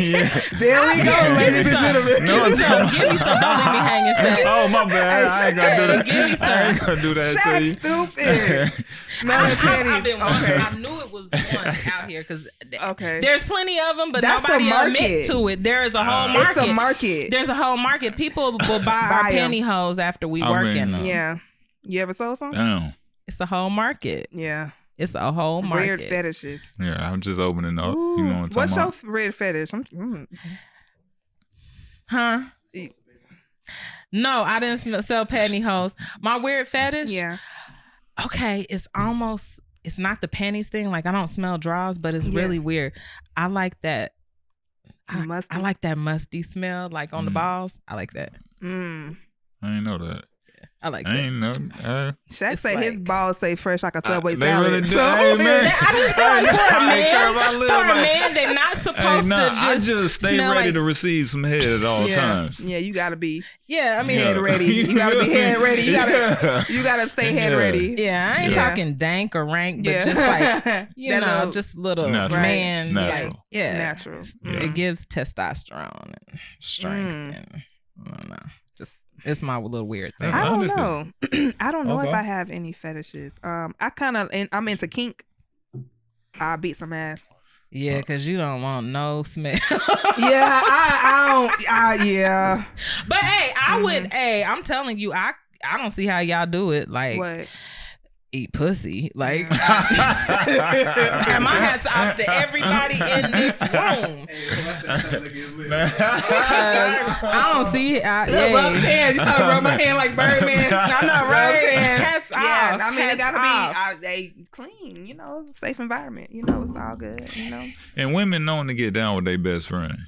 Yeah. There we go, ladies and gentlemen. No, it's Give me some. Don't leave me hanging. Shaq. Oh, my bad. I ain't gonna do that. Give me some. I ain't gonna do that to Shaq you. stupid. Smelling panties. I've been Okay. I knew it was one out here because Okay. there's plenty of them, but That's a nobody market. admits to it. There is a whole market. It's a market. There's a whole market. People will buy our 'em. pantyhose after we I work mean, in them. Yeah. You ever sold some? Damn. It's a whole market. Yeah. It's a whole market. Weird fetishes. Yeah, I'm just opening up. Ooh. You know what I'm What's talking your about? weird fetish? Huh? No, I didn't sell pantyhose. My weird fetish? Yeah. Okay, it's not the panties thing. Like, I don't smell draws, but it's really weird. I like that. Musty. I like that musty smell, like on the balls. I like that. Mm. I ain't know that. I like I that. ain't know. Shaq It's say his like- balls say fresh like a Subway They salad. really do. So, Hey, man. I just feel like for a Hey, man, they're not supposed to just I just stay smell ready like, to receive some head at all times. yeah, you gotta be Yeah, I mean, head ready. You gotta be head ready. You gotta stay head Yeah. ready. yeah, I ain't Yeah. talking dank or rank, but Yeah. just like, you That know, little- just little Natural. man. Natural. Like, yeah. Natural. It gives testosterone and strength. And, I don't know. Just, it's my little weird thing. That's I don't understand. know. I don't know if Okay. I have any fetishes. I'm into kink. I beat some ass. Yeah, because you don't want no smell. Yeah, I don't. Yeah. But hey, I would. Hey, I'm telling you, I don't see how y'all do it. Like, What? eat pussy. Like, and my hat's off to everybody in this room. Because I don't see it. Rub Yeah. hands. You gotta rub my hand like Birdman. I know, right? Hands. Hats Yeah, off. I mean, they Hats gotta off. be they clean. You know, safe environment. You know, it's all good. You know. And women known to get down with their best friend.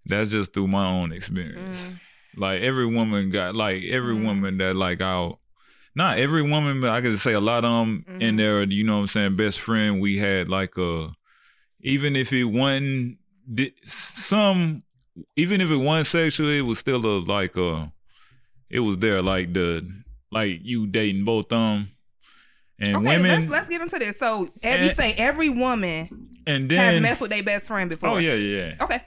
That's just through my own experience. Like every woman got every woman that out. Not every woman, but I could say a lot of them in there, you know what I'm saying, best friend, we had even if it wasn't even if it wasn't sexual, it was still it was there, you dating both of them. And Okay, women. let's get into this. So you say every woman And then has messed with their best friend before. Oh yeah. Okay.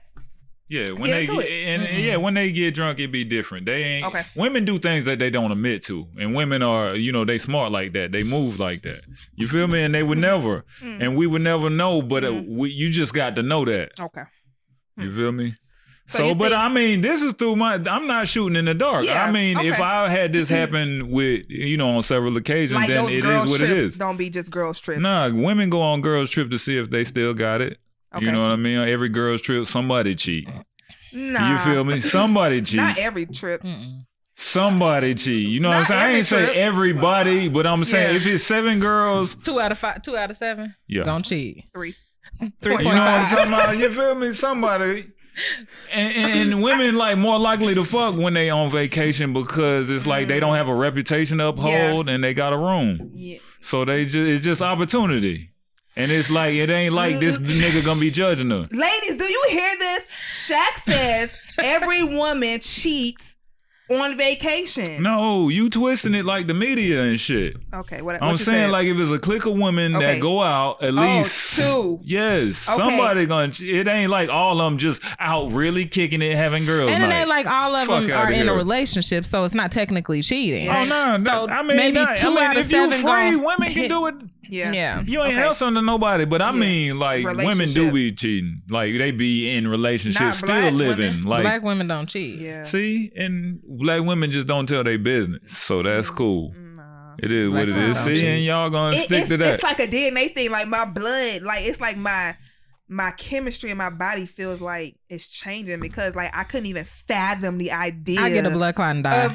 Yeah, when when they get drunk, it be different. They ain't. Okay. Women do things that they don't admit to, and women are, they smart like that. They move like that. You feel me? And they would never, and we would never know. But you just got to know that. Okay. You feel me? So but I mean, this is through I'm not shooting in the dark. Yeah, I mean, if I had this happen with, on several occasions, like then it is what it is. Don't be just girls trips. Nah, women go on girls trip to see if they still got it. Okay. You know what I mean? Every girl's trip, somebody cheat. Nah. You feel me? Somebody cheat. Not every trip. Somebody cheat. You know what I'm saying? I ain't say everybody, but I'm saying if it's 7 girls. 2 out of 7? Yeah. Gonna cheat. 3. 3.5. You know what I'm talking about? You feel me? Somebody. And women like more likely to fuck when they on vacation because it's like they don't have a reputation to uphold and they got a room. Yeah. So it's just opportunity. And it's like, it ain't like this nigga gonna be judging her. Ladies, do you hear this? Shaq says every woman cheats on vacation. No, you twisting it like the media and shit. Okay, what I'm saying, like, if it's a clique of women that go out, at least 2. Yes, okay. Somebody gonna. It ain't like all of them just out really kicking it, having girls. And night. it ain't like all of them are in a relationship, so it's not technically cheating. Oh no, so I mean, maybe 2 out of 7 if you free, women can do it. Yeah. You ain't hustling to nobody, but I mean, like, women do be cheating. Like, they be in relationships, still living. Women. Like, black women don't cheat. Yeah. See, and black women just don't tell their business, so that's cool. It is what it is. See, and y'all gonna stick to that. It's like a DNA thing. Like my blood, like it's like my chemistry in my body feels like it's changing because like I couldn't even fathom the idea. I get a blood clot and die.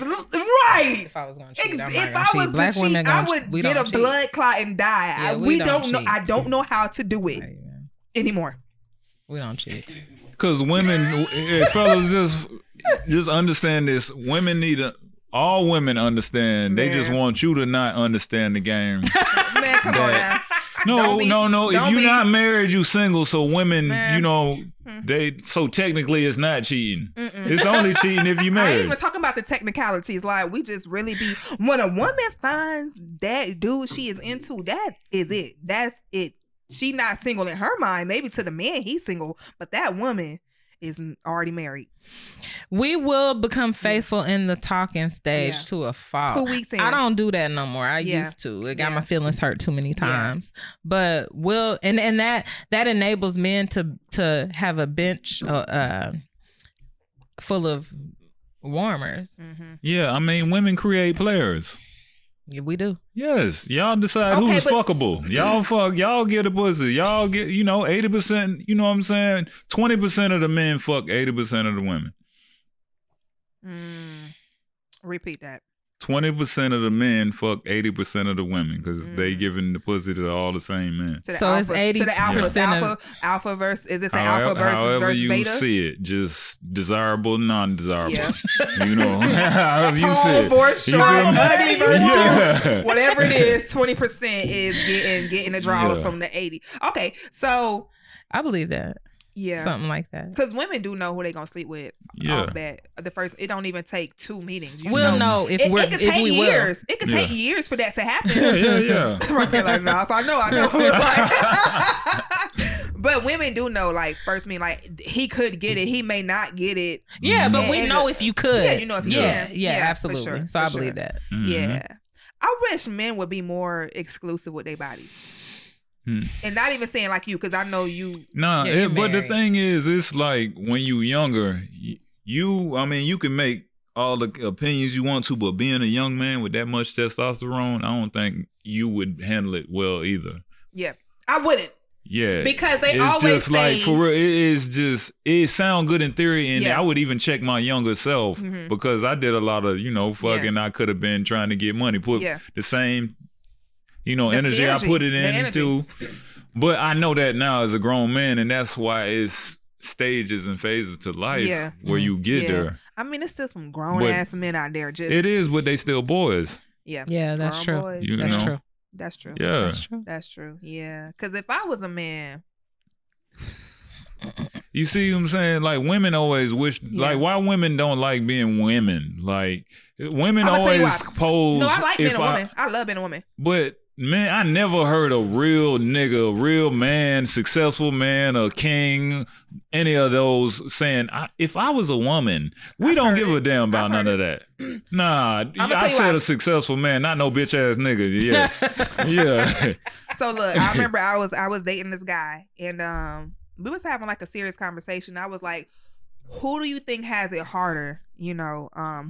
Right. If I was gonna cheat, if I was to cheat, I would get a blood clot and die. Yeah, we don't know. I don't know how to do it anymore. We don't cheat. Because women, fellas, just understand this. Women need all women understand. Man. They just want you to not understand the game. Man, come on now. No. If you're not married, you single. So women, so technically it's not cheating. It's only cheating if you married. I ain't even talking about the technicalities. Like we just really be, when a woman finds that dude she is into, that is it. That's it. She not single in her mind. Maybe to the man he's single, but that woman is already married. We will become faithful in the talking stage to a fault. 2 weeks in. I don't do that no more. I used to. It got my feelings hurt too many times. But we'll and that enables men to have a bench full of warmers. Mm-hmm. Yeah, I mean, women create players. Yeah, we do. Yes, y'all decide who's fuckable. Y'all fuck. Y'all get a pussy. Y'all get 80%. You know what I'm saying? 20% of the men fuck 80% of the women. Repeat that. 20% of the men fuck 80% of the women because they giving the pussy to all the same men. So it's 80% to the alpha versus. Is this an alpha versus however you beta? see it, just desirable, non-desirable. Yeah. However you see it. Tall, short, ugly versus cute. Whatever it is, 20% is getting the draws from the 80. Okay, so I believe that. Yeah, something like that. Because women do know who they gonna sleep with. Yeah, it don't even take 2 meetings. We'll know if we're. It could take years. It could take years for that to happen. Yeah. Right there, like, no, if I know. But women do know. Like first, like he could get it. He may not get it. Yeah, but we know if you could. Yeah, you know if you can. Yeah, absolutely. Sure, so I believe that. Mm-hmm. Yeah, I wish men would be more exclusive with their bodies. And not even saying like you, because I know you. Nah, but the thing is, it's like when you younger, you can make all the opinions you want to, but being a young man with that much testosterone, I don't think you would handle it well either. Yeah, I wouldn't. Yeah, because they it's always just say, like, for real, it sound good in theory, and I would even check my younger self because I did a lot of fucking. I could have been trying to get money, put the same. Energy I put it into. But I know that now as a grown man, and that's why it's stages and phases to life where you get there. I mean, there's still some grown-ass men out there. It is, but they still boys. Yeah. Yeah, that's true. Boys. That's true. That's true. Yeah. That's true. Yeah. Because if I was a man... You see what I'm saying? Like, women always wish... Like, why women don't like being women? Like, women always pose... No, I like being a woman. I love being a woman. But Man, I never heard a real nigga, a real man, successful man, a king, any of those saying, if I was a woman, we don't give a damn about none of that. Nah, I said a successful man, not no bitch ass nigga. Yeah. Yeah. So look, I remember I was dating this guy, and we was having like a serious conversation. I was like, who do you think has it harder,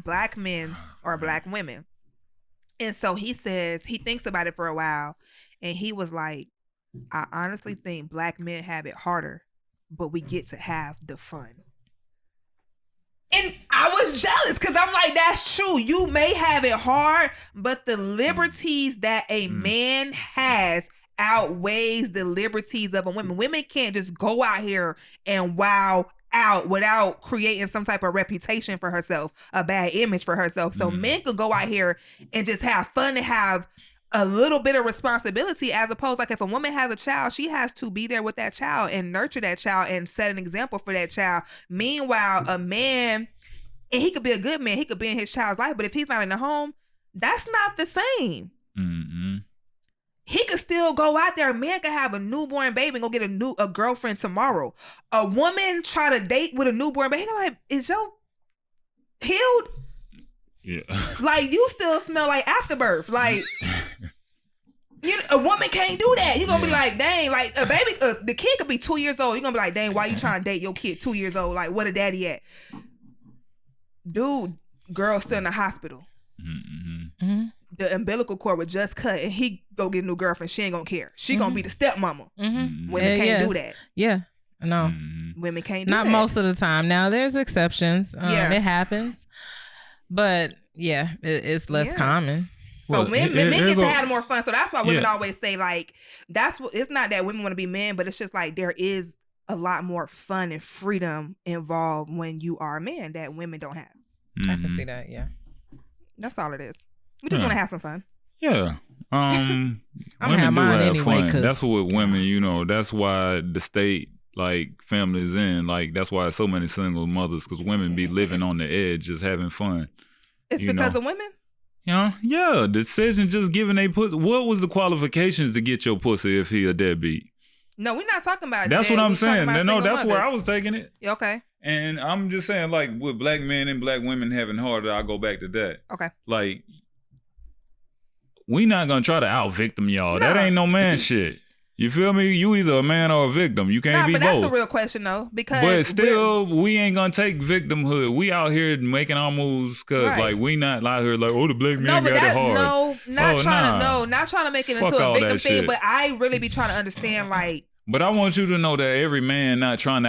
black men or black women? And so he says, he thinks about it for a while, and he was like, I honestly think black men have it harder, but we get to have the fun. And I was jealous because I'm like, that's true. You may have it hard, but the liberties that a man has outweighs the liberties of a woman. Women can't just go out here and wow out without creating some type of reputation for herself, a bad image for herself. So men could go out here and just have fun and have a little bit of responsibility, as opposed, like, if a woman has a child, she has to be there with that child and nurture that child and set an example for that child. Meanwhile, a man, and he could be a good man, he could be in his child's life, but if he's not in the home, that's not the same. Mm-hmm. He could still go out there. A man could have a newborn baby and go get a girlfriend tomorrow. A woman try to date with a newborn baby. He like, is your healed? Yeah. Like, you still smell like afterbirth. Like, a woman can't do that. You're gonna be like, dang, like a baby, the kid could be 2 years old. You're gonna be like, dang, why you trying to date your kid 2 years old? Like, where the daddy at? Dude, girl still in the hospital. Mm-hmm. Mm-hmm. The umbilical cord was just cut, and he go get a new girlfriend. She ain't gonna care. She gonna be the stepmama. Mm-hmm. Women can't do that. Yeah, no. Women can't do Not that. Not most of the time. Now, there's exceptions. It happens. But, yeah, it's less common. So men get to have more fun. So that's why women always say, like, it's not that women want to be men, but it's just like there is a lot more fun and freedom involved when you are a man that women don't have. Mm-hmm. I can see that, yeah. That's all it is. We just want to have some fun. Yeah. I'm gonna have mine anyway. Fun. That's what women, that's why the state, like, families in, like, that's why so many single mothers, because women be living on the edge, just having fun. It's because of women? Yeah. Decision just giving a pussy. What was the qualifications to get your pussy if he a deadbeat? No, we're not talking about that's what I'm saying. No, that's mothers. where I was taking it. Okay. And I'm just saying, like, with black men and black women having harder, I'll go back to that. Okay. Like, we not gonna try to out victim y'all. No. That ain't no man shit. You feel me? You either a man or a victim. You can't be both. But that's the real question, though. Because but still, we ain't gonna take victimhood. We out here making our moves because, like, we not out here like, oh, the black man got it hard. No, not trying to make it into a victim thing. But I really be trying to understand, like. But I want you to know that every man not trying to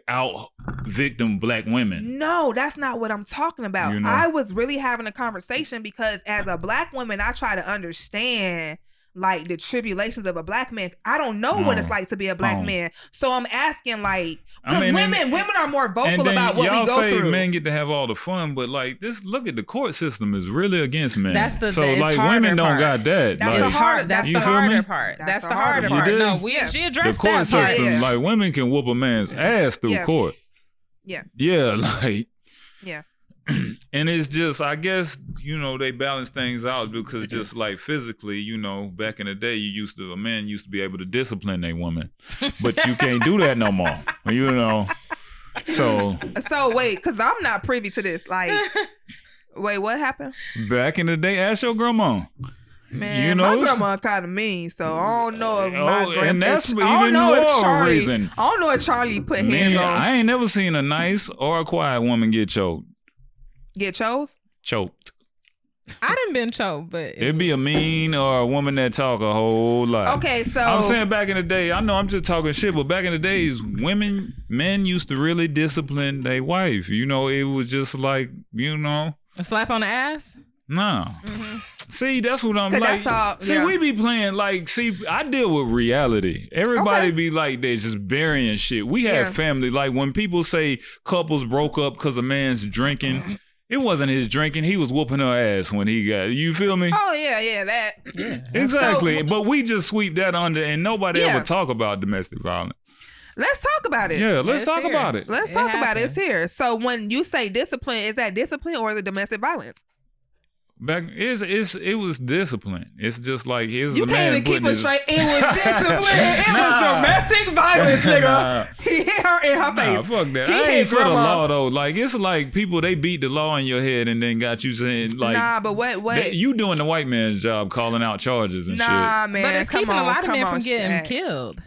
out victim black women. No, that's not what I'm talking about. I was really having a conversation because as a black woman, I try to understand, like, the tribulations of a black man. I don't know what it's like to be a black man. So I'm asking, like, because women are more vocal about what we go through. Y'all say men get to have all the fun, but, like, look at the court system is really against men. That's the women don't got that. That's the harder part. That's the harder part. No, she addressed that part. The court system, like, women can whoop a man's ass through court. Yeah. Yeah, like. Yeah. And it's just, I guess, they balance things out because just like physically, back in the day, a man used to be able to discipline a woman, but you can't do that no more, So wait, because I'm not privy to this. Like, wait, what happened? Back in the day, ask your grandma. Man, my grandma kind of mean, so I don't know if my grandma. And that's even more reason. I don't know if Charlie put hands on. I ain't never seen a nice or a quiet woman get choked. Get chose? Choked. I done been choked, but it'd be a mean or a woman that talk a whole lot. Okay, so I'm saying back in the day, I know I'm just talking shit, but back in the days, men used to really discipline their wife. It was just like, a slap on the ass? Nah. Mm-hmm. See, that's what I'm like. We be playing like, I deal with reality. Everybody be like, they just burying shit. We have family. Like when people say couples broke up because a man's drinking, it wasn't his drinking. He was whooping her ass when he got, you feel me? Oh, yeah, that. Yeah. Exactly. But we just sweep that under and nobody ever talk about domestic violence. Let's talk about it. Yeah, let's talk about it. Let's talk about it. It's here. So when you say discipline, is that discipline or is it domestic violence? Back it was discipline. It's just like here's you the can't man even keep putting it his... straight. It was discipline. It was domestic violence, nigga. He hit her in her face. Fuck that. He I ain't hit for the grandma. law though. Like it's like people they beat the law in your head and then got you saying like nah, but what? you doing the white man's job calling out charges and shit. Nah, man. But it's keeping a lot of men from getting killed.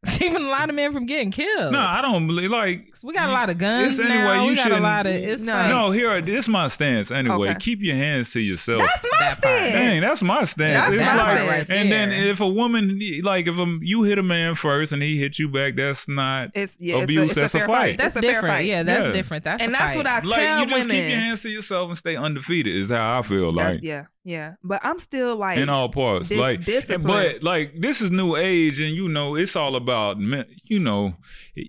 It's keeping a lot of men from getting killed. No, I don't believe like we got a lot of guns anyway, now. you We got a shouldn't- lot of it's No, here this is my stance anyway. Okay. Keep your hands to yourself. That's my stance. Dang, that's my stance. That's It's my like, stance and then there. if a woman, like, if you hit a man first and he hit you back, that's not abuse. It's That's a fair fight. That's a different. fair fight. Yeah, that's Yeah. different. That's And a that's fight. what I Like tell you just women. keep your hands to yourself and stay undefeated. Is how I feel. Like Yeah. But I'm still like in all parts. Like, discipline. but like this is new age, and it's all about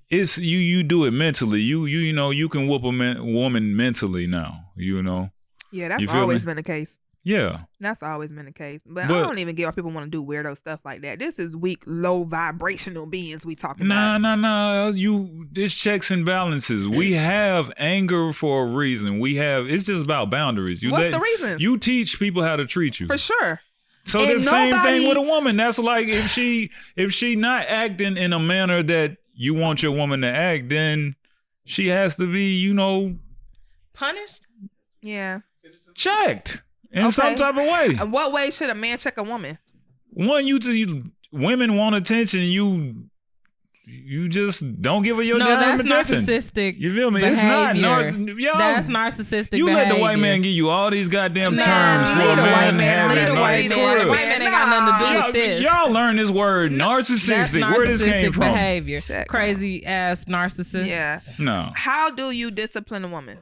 it's you do it mentally. You know you can whoop a woman mentally now. Yeah, that's You feel always me? been the case. Yeah. That's always been the case. But I But- don't even get why people want to do weirdo stuff like that. This is weak, low vibrational beings we talking about. Nah. This checks and balances. We have anger for a reason. It's just about boundaries. What's the reason? You teach people how to treat you. For sure. So And the same nobody- thing with a woman. That's like if she not acting in a manner that you want your woman to act, then she has to be, punished. Yeah. checked in some type of way. In what way should a man check a woman? One, women want attention. You just don't give her your damn that's attention. narcissistic. You feel me? Behavior. Y'all, That's narcissistic. you behavior. let the white man give you all these goddamn Nah, terms for leave a the man white having man. Leave that, the white like, man. The for white real. man ain't got nothing to do with this. Y'all learn this word That's narcissistic. Where this came narcissistic from? behavior. Shit, Crazy ass narcissists. Yeah. No. How do you discipline a woman?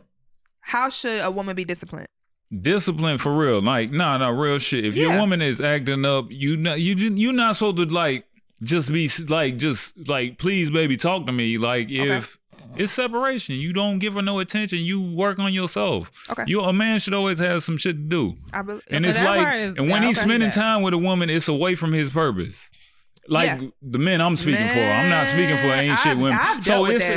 How should a woman be disciplined? Discipline for real. Like, real shit. If your woman is acting up, you're not supposed to like just be like, please, baby, talk to me. Like, if it's separation, you don't give her no attention. You work on yourself. Okay. A man should always have some shit to do. And it's that like, part is- and when he's okay, spending that. time with a woman, it's away from his purpose. Like the men I'm speaking for, I'm not speaking for ain't shit women.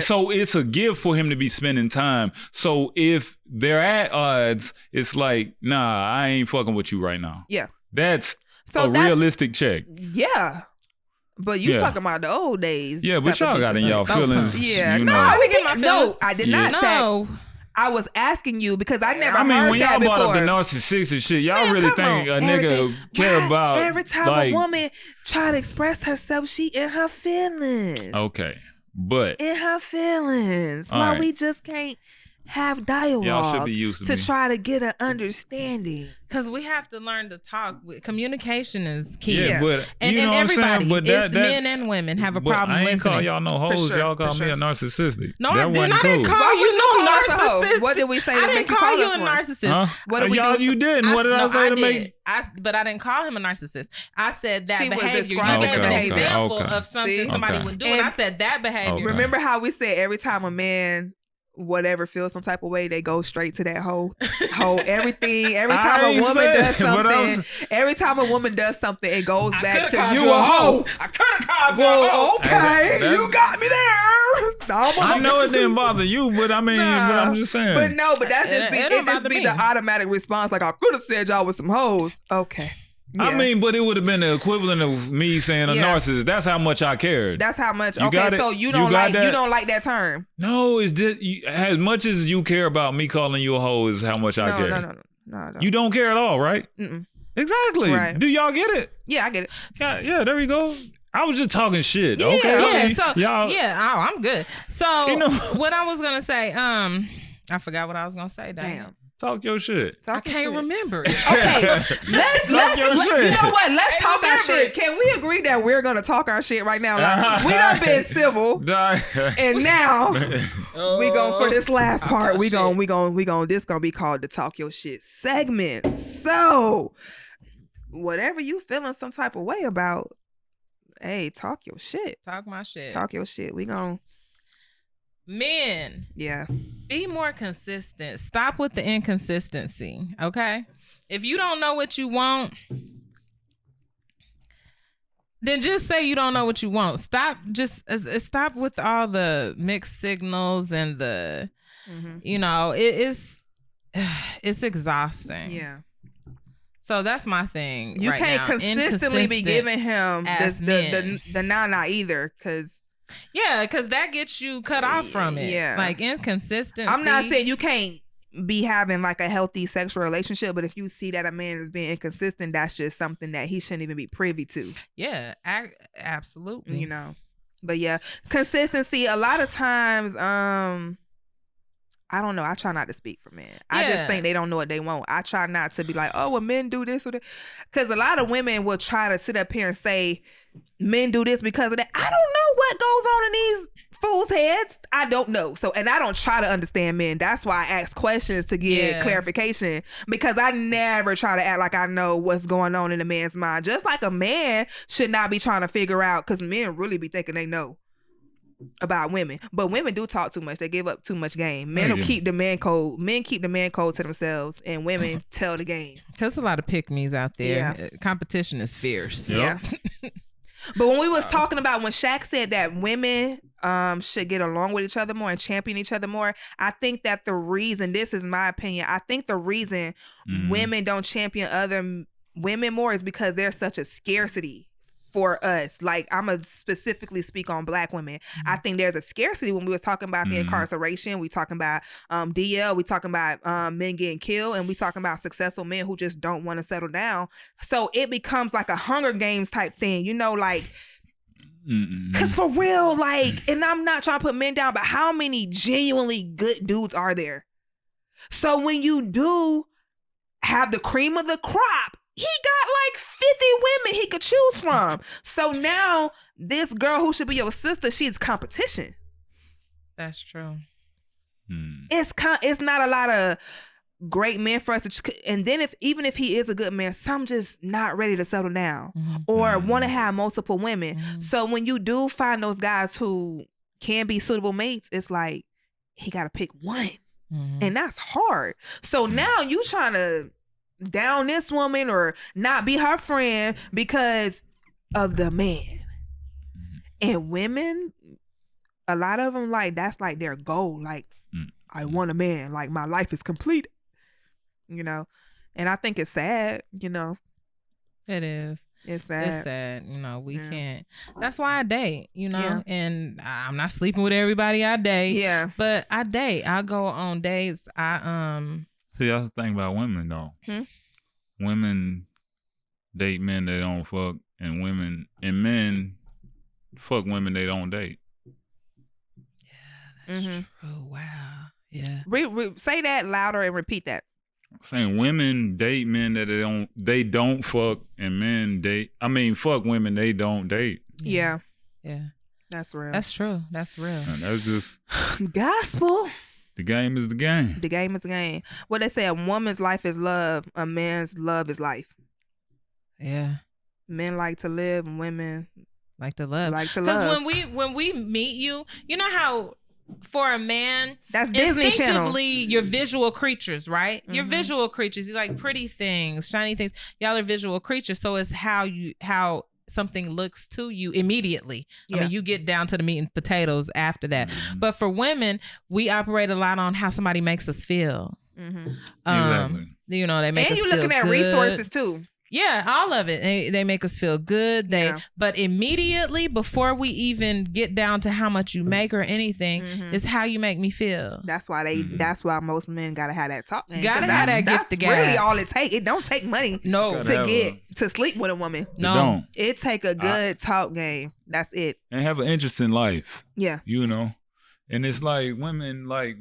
So it's a gift for him to be spending time. So if they're at odds, it's like, nah, I ain't fucking with you right now. Yeah. That's realistic check. Yeah. But you talking about the old days. Yeah, but y'all got in y'all feelings. Yeah. You No, know. I did not check. No. I was asking you because I never I mean, heard when that y'all before. brought up the narcissistic shit, y'all Man, really come think on. a nigga care about Every time like, a woman try to express herself, she in her feelings. Okay, but In her feelings. All Why right. we just can't have dialogue y'all should be used to me. try to get an understanding. Because we have to learn to talk. Communication is key. Yeah, but and you know what I'm everybody, saying? But it's men and women have a but problem I ain't listening. call y'all no hoes. sure, Y'all call for me sure. a narcissistic. No, that I didn't. wasn't I didn't cool. call Why you would you no call us a hoe? narcissist. What did we say to I make didn't you call call you us a one? narcissist. Huh? What did we y'all, do? you didn't. What did I say to make? But I didn't call him a narcissist. I said that She was behavior. You describing gave an behavior. example Okay. of something See? somebody Okay. would do, And- and I said that behavior. Okay. Remember how we said every time a man whatever feels some type of way, they go straight to that hoe everything. Every time I a ain't woman said- does but I something, was- every time a woman does something, it goes back to called you a hoe. I could have called you a Well, hoe. okay, That- you got me there. I know it didn't bother you, but I mean, Nah. but I'm just saying. But no, but that just It be don't it just bother be me. the automatic response. Like I could have said y'all was some hoes. Okay. I Yeah. mean, but it would have been the equivalent of me saying a Yeah. narcissist. That's how much I cared. That's how much. You Okay, got it? so you You don't got like that? you don't like that term. No, it's just as much as you care about me calling you a hoe is how much I care. No. You don't care at all, right? Mm-mm. Exactly. Right. Do y'all get it? Yeah, I get it. Yeah, there we go. I was just talking shit. Yeah, Okay. I Yeah, mean, so y'all. I'm good. So You know- what I was gonna say, I forgot what I was gonna say. Damn. Talk your shit. I Talk your can't shit. remember it. Okay, let's your shit. you know what? Let's talk our remember shit. it. Can we agree that we're gonna talk our shit right now? Like, we done been civil, and now we going for this last part. We going. This gonna be called the talk your shit segment. So, whatever you feeling some type of way about, hey, talk your shit. Talk my shit. Talk your shit. We gon' Men, yeah. be more consistent. Stop with the inconsistency. Okay. If you don't know what you want, then just say you don't know what you want. Stop with all the mixed signals and the, Mm-hmm. it's exhausting. Yeah. So that's my thing. You right can't now. consistently be giving him the nah either, because that gets you cut off from it. Yeah, like inconsistency. I'm not saying you can't be having like a healthy sexual relationship, but if you see that a man is being inconsistent, that's just something that he shouldn't even be privy to. Yeah, absolutely. You know, but yeah, consistency. A lot of times, I don't know. I try not to speak for men. I just think they don't know what they want. I try not to be like, oh, well, men do this or that. Because a lot of women will try to sit up here and say, men do this because of that. I don't know what goes on in these fools' heads. I don't know. So, and I don't try to understand men. That's why I ask questions to get clarification, because I never try to act like I know what's going on in a man's mind. Just like a man should not be trying to figure out, because men really be thinking they know about women, but women do talk too much. They give up too much game. Men will keep the man code. Men keep the man code to themselves, and women tell the game. There's a lot of pick-me's out there. Yeah. Competition is fierce. Yep. Yeah. But when we was talking about when Shaq said that women should get along with each other more and champion each other more, I think that the reason, this is my opinion, I think the reason women don't champion other women more is because there's such a scarcity for us. Like, I'm gonna specifically speak on Black women. I think there's a scarcity. When we was talking about the incarceration, we talking about DL, we talking about men getting killed, and we talking about successful men who just don't want to settle down. So it becomes like a Hunger Games type thing, you know, like, because for real, like, and I'm not trying to put men down, but how many genuinely good dudes are there? So when you do have the cream of the crop, he got like 50 women he could choose from. So now this girl who should be your sister, she's competition. That's true. It's not a lot of great men for us to, and then even if he is a good man, some just not ready to settle down or want to have multiple women. So when you do find those guys who can be suitable mates, it's like he got to pick one, and that's hard. So now you trying to down this woman or not be her friend because of the man. And women, a lot of them, like, that's like their goal. Like, I want a man, like my life is complete, you know. And I think it's sad, you know. It is. It's sad. It's sad, you know. We can't. That's why I date, you know. And I'm not sleeping with everybody I date. Yeah. But I date. I go on dates. See, that's the thing about women, though. Women date men they don't fuck, and men fuck women they don't date. Yeah, that's true. Wow. Yeah. Say that louder and repeat that. I'm saying women date men that they don't fuck, and fuck women they don't date. Yeah. Yeah. That's real. That's true. That's real. And that's just gospel. The game is the game. The game is the game. What they say, a woman's life is love, a man's love is life. Yeah. Men like to live, and women like to love. Because when we meet you, you know how for a man, that's Disney Channel. You're visual creatures, right? You're visual creatures. You like pretty things, shiny things. Y'all are visual creatures. So it's how something looks to you immediately. I mean, you get down to the meat and potatoes after that. But for women, we operate a lot on how somebody makes us feel. Exactly. You know, they make us feel good. And you're looking at resources too. Yeah, all of it. They make us feel good. But immediately before we even get down to how much you make or anything, is how you make me feel. That's why that's why most men gotta have that talk. Gotta have that gift to get. That's really all it takes. It don't take money to sleep with a woman. No. It take a good talk game. That's it. And have an interesting life. Yeah. You know. And it's like women like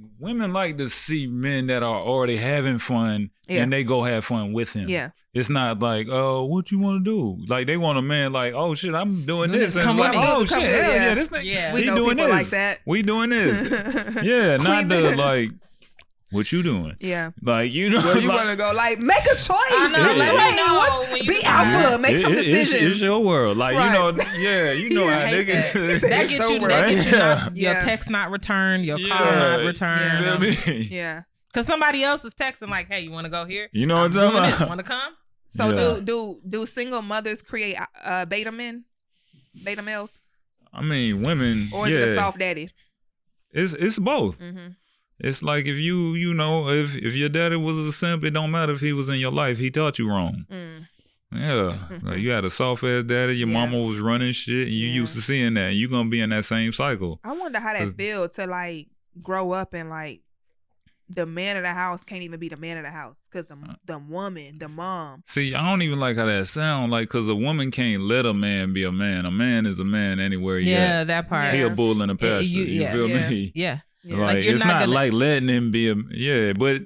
to see men that are already having fun and they go have fun with him. Yeah. It's not like, oh, what you want to do? Like, they want a man like, oh, shit, I'm doing this. And come it's like, on, oh, shit, hell yeah, this thing. Yeah. We know doing people this. like that. We doing this. Yeah, not the, like, what you doing? Yeah. Like, you know. Where you want to go? Like, make a choice. I know. Be alpha. Make some decisions. It's your world. Like, you know, you know how niggas. That gets you your text not returned, your call not returned. Yeah. Because somebody else is texting like, hey, you want to go here? You know what I'm talking about? Want to come? So do single mothers create beta males? I mean, women. Or is it a soft daddy? It's both. It's like if you know, if your daddy was a simp, it don't matter if he was in your life. He taught you wrong. Yeah, like you had a soft ass daddy. Your mama was running shit, and you used to seeing that. And you gonna be in that same cycle. I wonder how that feel to like grow up and like the man of the house can't even be the man of the house because the woman, the mom. See, I don't even like how that sound. Like, because a woman can't let a man be a man. A man is a man anywhere. Yeah, that part. He a bull in a pasture. You feel me? Yeah. Like it's not like letting him be a but.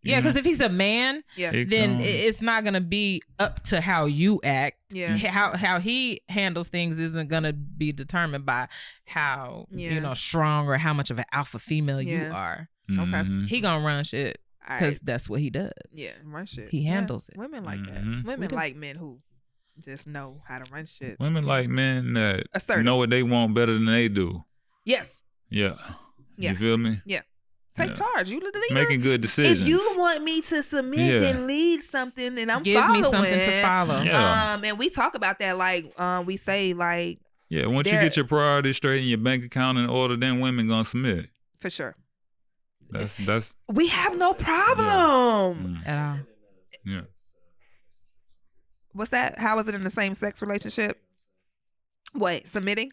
Yeah, because if he's a man, then it's not gonna be up to how you act. Yeah, how he handles things isn't gonna be determined by how strong or how much of an alpha female you are. Okay, he gonna run shit because that's what he does. Yeah, run shit. He handles it. Women like that. Women like men who just know how to run shit. Women like men that know what they want better than they do. Yes. Yeah. You feel me? Yeah. Take charge. You the leader. Making good decisions. If you want me to submit, then lead something, and I'm following. Give me something to follow. Yeah. And we talk about that, like we say, like once you get your priorities straight and your bank account in order, then women gonna submit. For sure. That's. We have no problem at all. Yeah. What's that? How is it in the same sex relationship? What, submitting?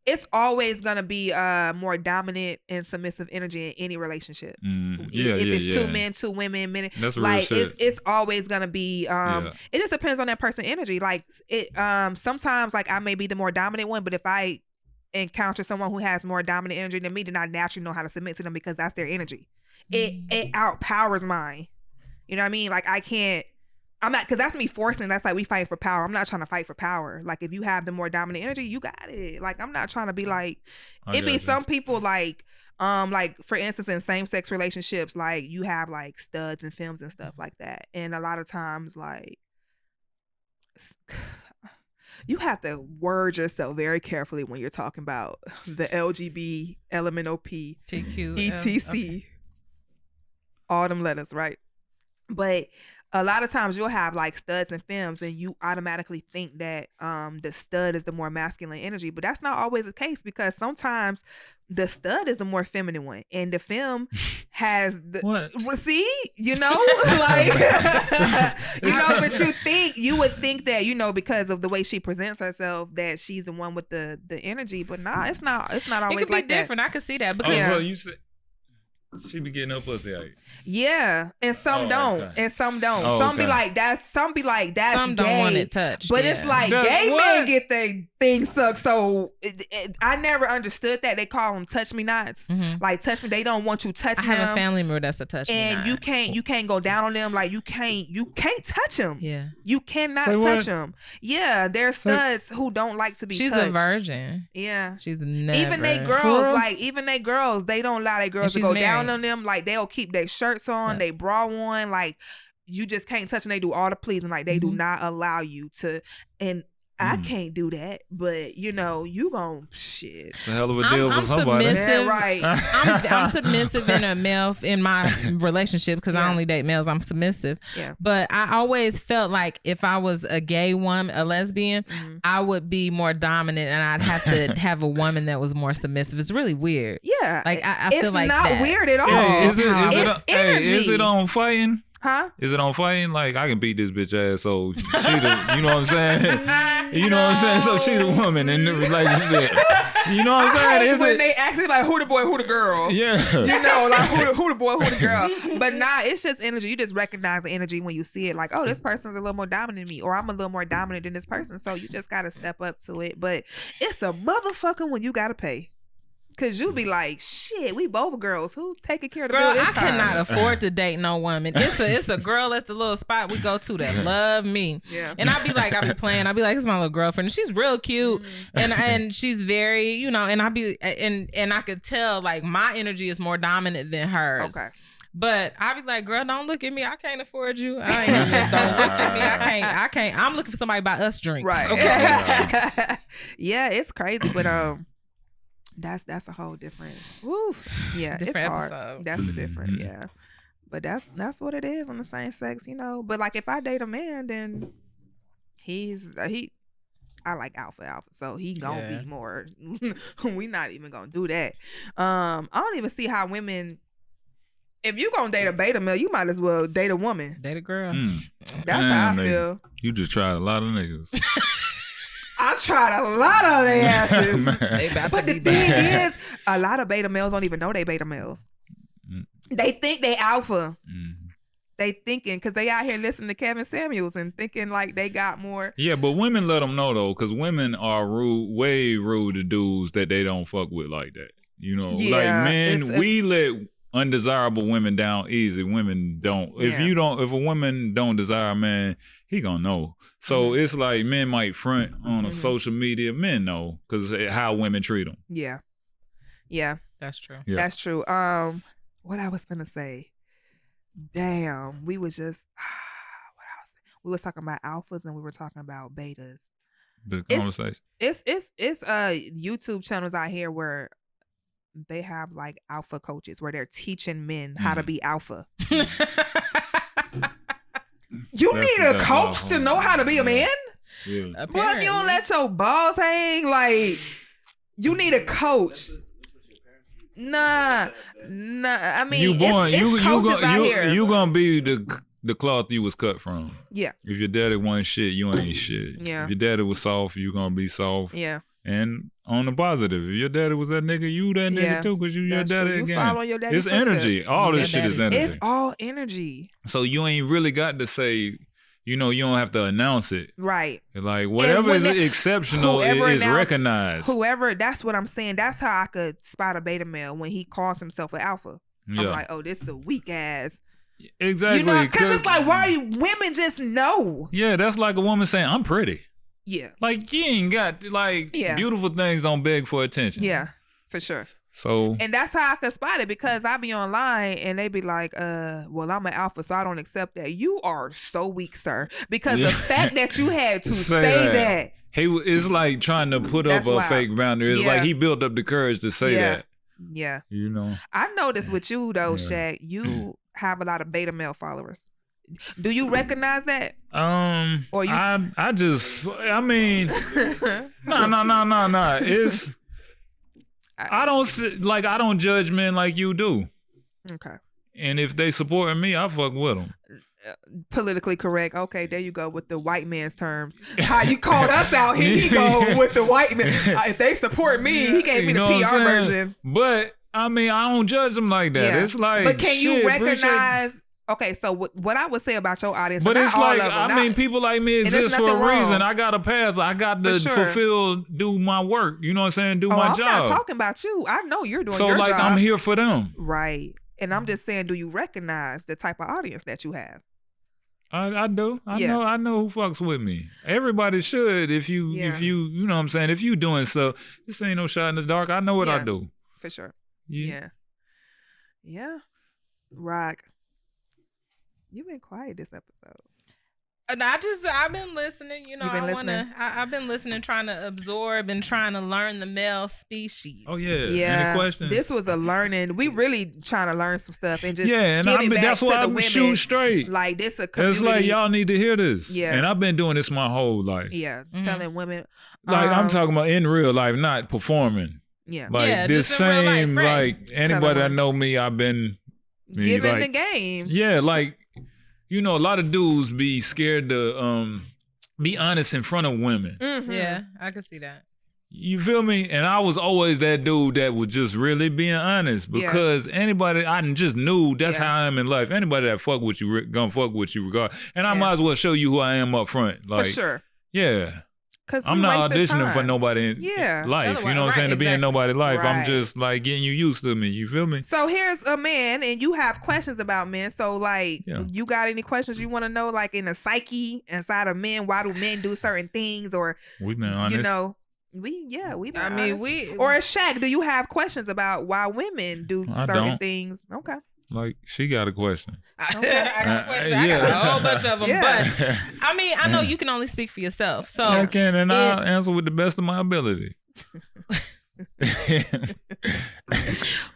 It's always gonna be more dominant and submissive energy in any relationship. If it's two men, two women, that's like it's always gonna be. It just depends on that person's energy. Like it. Sometimes like I may be the more dominant one, but if I encounter someone who has more dominant energy than me, then I naturally know how to submit to them because that's their energy. It outpowers mine. You know what I mean? Like I'm not, because that's me forcing. That's like we fight for power. I'm not trying to fight for power. Like if you have the more dominant energy, you got it. Like I'm not trying to be like, some people like for instance in same sex relationships, like you have like studs and femmes and stuff like that. And a lot of times like you have to word yourself very carefully when you're talking about the LGB, LMNOP, TQ, ETC, all them letters, right? But a lot of times you'll have like studs and femmes and you automatically think that the stud is the more masculine energy, but that's not always the case because sometimes the stud is the more feminine one and the femme has the see, like but you would think that because of the way she presents herself that she's the one with the energy, but nah, it's not always it could like be different. that. I could see that because so you said she be getting her pussy out. Yeah, and some don't, and some don't. Some be like that's. Some be like that's. Some gay, don't want it touched. But it's like gay men get their thing sucked. So I never understood that. They call them touch me nots. Like touch me. They don't want you touching them. I have a family member that's a touch me and not. you can't go down on them. Like you can't touch them. Yeah, you cannot touch them. Yeah, there's studs who don't like to be touched. She's a virgin. Yeah, she's never. Even they girls, they don't allow their girls to go down on them. Like they'll keep their shirts on, they bra on. Like you just can't touch them. They do all the pleasing. Like they do not allow you to. And I can't do that, but you gon' shit. It's a hell of a deal for somebody. Submissive. Yeah, right. I'm submissive in my relationship because I only date males. I'm submissive. Yeah. But I always felt like if I was a gay woman, a lesbian, I would be more dominant, and I'd have to have a woman that was more submissive. It's really weird. Yeah. Like I feel like it's not weird at all. It's energy. Is it on fighting? Huh? Is it on fighting? Like I can beat this bitch ass, so she the, you know what I'm saying? You know what I'm saying? So she the woman in the relationship. You know what I'm saying? Is when they ask me like who the boy, who the girl? Yeah. Like who the boy, who the girl? But nah, it's just energy. You just recognize the energy when you see it. Like, oh, this person's a little more dominant than me, or I'm a little more dominant than this person. So you just gotta step up to it. But it's a motherfucker when you gotta pay. Cause you be like, shit, we both girls. Who taking care of the bill this time? I cannot afford to date no woman. It's a girl at the little spot we go to that love me. Yeah. And I be like, it's my little girlfriend. And she's real cute. And she's very, and I be and I could tell like my energy is more dominant than hers. Okay. But I be like, girl, don't look at me. I can't afford you. Don't look at me. I can't. I'm looking for somebody to buy us drinks. Right. Okay. Yeah, it's crazy, but that's a whole different yeah, different it's hard episode. That's a different but that's what it is on the same sex, but like if I date a man, then I like alpha, so he gonna be more we not even gonna do that. I don't even see how women if you gonna date a beta male, you might as well date a woman. Date a girl. That's how I feel. You just tried a lot of niggas. I tried a lot of their asses. But the thing is, a lot of beta males don't even know they beta males. They think they alpha. They thinking, because they out here listening to Kevin Samuels and thinking like they got more. Yeah, but women let them know, though, because women are way rude to dudes that they don't fuck with like that. You know, Yeah, like men, we let undesirable women down easy. Women don't. If a woman don't desire a man, he gonna know. So it's like men might front on a social media. Men know because how women treat them. Yeah, that's true. Yeah. That's true. What I was gonna say. Damn, we was just we was talking about alphas and we were talking about betas. The conversation. It's YouTube channels out here where they have like alpha coaches where they're teaching men how to be alpha. You need a coach to know how to be a man? Yeah. Well, if you don't let your balls hang, like, you need a coach. Nah. I mean, it's coaches out here. You gonna be the cloth you was cut from. Yeah. If your daddy wasn't shit, you ain't shit. Yeah. If your daddy was soft, you gonna be soft. Yeah. And on the positive, if your daddy was that nigga, you that nigga too, because you your daddy true. again. You follow your daddy's It's energy. footsteps. All this shit is energy. It's all energy. So you ain't really got to say, you don't have to announce it. Right. Like whatever is exceptional is recognized. Whoever, that's what I'm saying. That's how I could spot a beta male when he calls himself an alpha. Yeah. I'm like, oh, this is a weak ass. Exactly. You know, because it's like, why are you, women just know. Yeah, that's like a woman saying, I'm pretty. Yeah. Like you ain't got, beautiful things don't beg for attention. Yeah, for sure. So, and that's how I could spot it, because I be online and they be like, well, I'm an alpha, so I don't accept that. You are so weak, sir. Because the fact that you had to say that. It's like trying to put up a fake boundary. It's like he built up the courage to say that. Yeah. You know. I noticed with you though, Shaq, you have a lot of beta male followers. Do you recognize that? Or you? I mean, no. It's I don't judge men like you do. Okay. And if they support me, I fuck with them. Politically correct. Okay, there you go with the white man's terms. How you called us out here, he go with the white man. If they support me, he gave me the PR version. But I mean, I don't judge them like that. Yeah. It's like, but can you recognize? Okay, so what I would say about your audience, but it's like, I mean, people like me exist for a reason. I got a path. I got to do my work. You know what I'm saying? Do my job. I'm not talking about you. I know you're doing your job. So like, I'm here for them. Right. And I'm just saying, do you recognize the type of audience that you have? I do. I know who fucks with me. Everybody should. If you you know what I'm saying? If you doing stuff, this ain't no shot in the dark. I know what I do. For sure. Yeah. Rock. You've been quiet this episode. I've been listening. You know, I've been listening, trying to absorb and trying to learn the male species. Oh yeah. Any questions? This was a learning. We really trying to learn some stuff and just that's why I shoot straight. Like this a community. It's like y'all need to hear this. Yeah. And I've been doing this my whole life. Yeah. Telling women. Like I'm talking about in real life, not performing. Yeah. Like this same like anybody that know me, I've been giving the game. Yeah, like. You know, a lot of dudes be scared to be honest in front of women. Mm-hmm. Yeah, I could see that. You feel me? And I was always that dude that was just really being honest, because anybody, I just knew that's how I am in life. Anybody that fuck with you, gonna fuck with you regardless. And I might as well show you who I am up front. Like, for sure. Yeah. I'm not auditioning for nobody in life. You know what I'm saying? To be in nobody's life. Right. I'm just like getting you used to me. You feel me? So here's a man and you have questions about men. So like, you got any questions you want to know, like in the psyche inside of men? Why do men do certain things? Or, we've been honest. You know, we've been honest. Or Shaq, do you have questions about why women do certain things? Okay. Like, she got a question. I got a question. I got a whole bunch of them. But, I mean, I know you can only speak for yourself. So I can, and I'll answer with the best of my ability.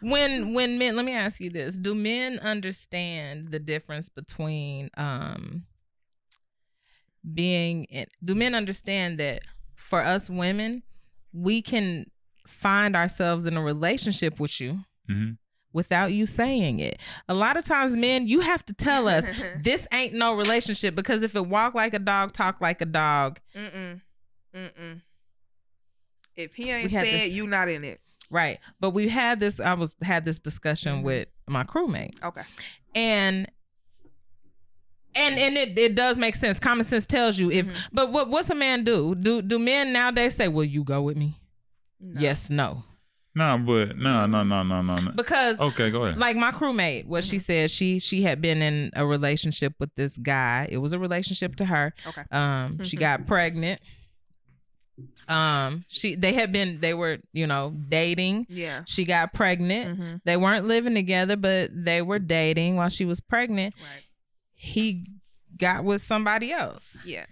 When men, let me ask you this. Do men understand the difference between do men understand that for us women, we can find ourselves in a relationship with you, without you saying it. A lot of times, men, you have to tell us this ain't no relationship, because if it walk like a dog, talk like a dog. If he ain't said, you not in it. Right. But we had this, had this discussion with my crewmate. Okay. And it does make sense. Common sense tells you but what's a man do? Do men nowadays say, "Will you go with me?" No. Yes, no. No. Because okay, go ahead. Like my crewmate, what she said, she had been in a relationship with this guy. It was a relationship to her. Okay. She got pregnant. They were, dating. Yeah. She got pregnant. They weren't living together, but they were dating while she was pregnant. Right. He got with somebody else. Yeah.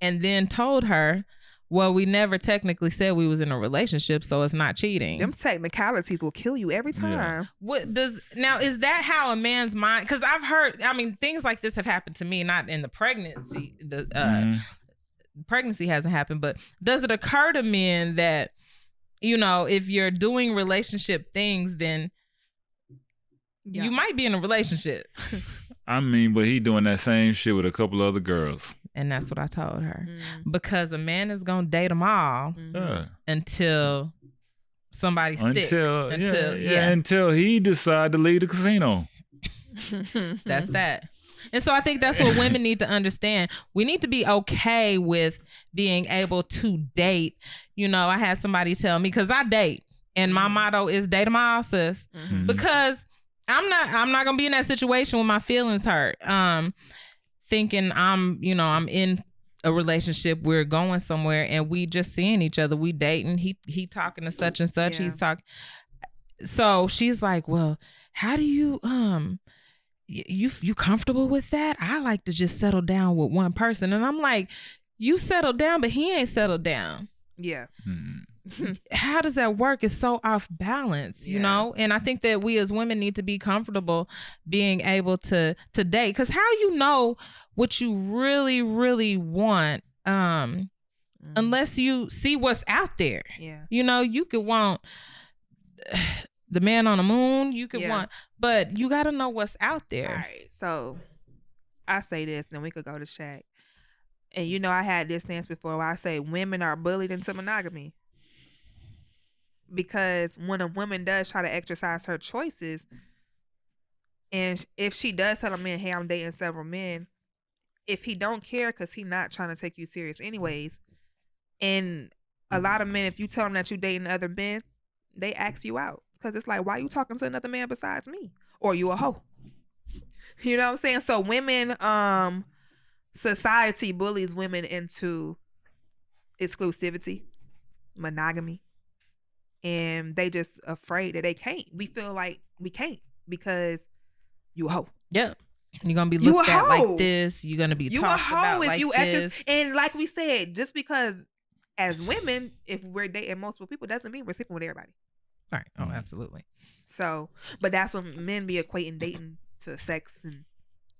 And then told her, well, we never technically said we was in a relationship, so it's not cheating. Them technicalities will kill you every time. Yeah. Is that how a man's mind? Because I've heard, things like this have happened to me, not in the pregnancy. Pregnancy hasn't happened, but does it occur to men that, if you're doing relationship things, then you might be in a relationship? But he doing that same shit with a couple other girls. And that's what I told her. Because a man is going to date them all until somebody sticks. Until he decide to leave the casino. That's that. And so I think that's what women need to understand. We need to be okay with being able to date. I had somebody tell me, because I date, and my motto is date them all, sis. Because I'm not gonna be in that situation when my feelings hurt. Thinking I'm in a relationship, we're going somewhere, and we just seeing each other, we dating. He talking to such and such. Yeah. He's talking. So she's like, well, how do you you comfortable with that? I like to just settle down with one person. And I'm like, you settled down, but he ain't settled down. Yeah. How does that work? It's so off balance, you know? And I think that we as women need to be comfortable being able to date. Because how you know what you really, really want unless you see what's out there. Yeah. You could want the man on the moon, you could want, but you got to know what's out there. All right. So I say this, and then we could go to Shaq. And I had this stance before where I say women are bullied into monogamy. Because when a woman does try to exercise her choices, and if she does tell a man, hey, I'm dating several men, if he don't care because he not trying to take you serious anyways, and a lot of men, if you tell them that you dating other men, they ask you out. Because it's like, why you talking to another man besides me? Or you a hoe? You know what I'm saying? So women, society bullies women into exclusivity, monogamy. And they just afraid that they can't. We feel like we can't because you a hoe. Yep. You're going to be looked at like this. You're going to be talked about like this. And like we said, just because as women, if we're dating multiple people, doesn't mean we're sleeping with everybody. Right. Oh, absolutely. So, but that's when men be equating dating to sex, and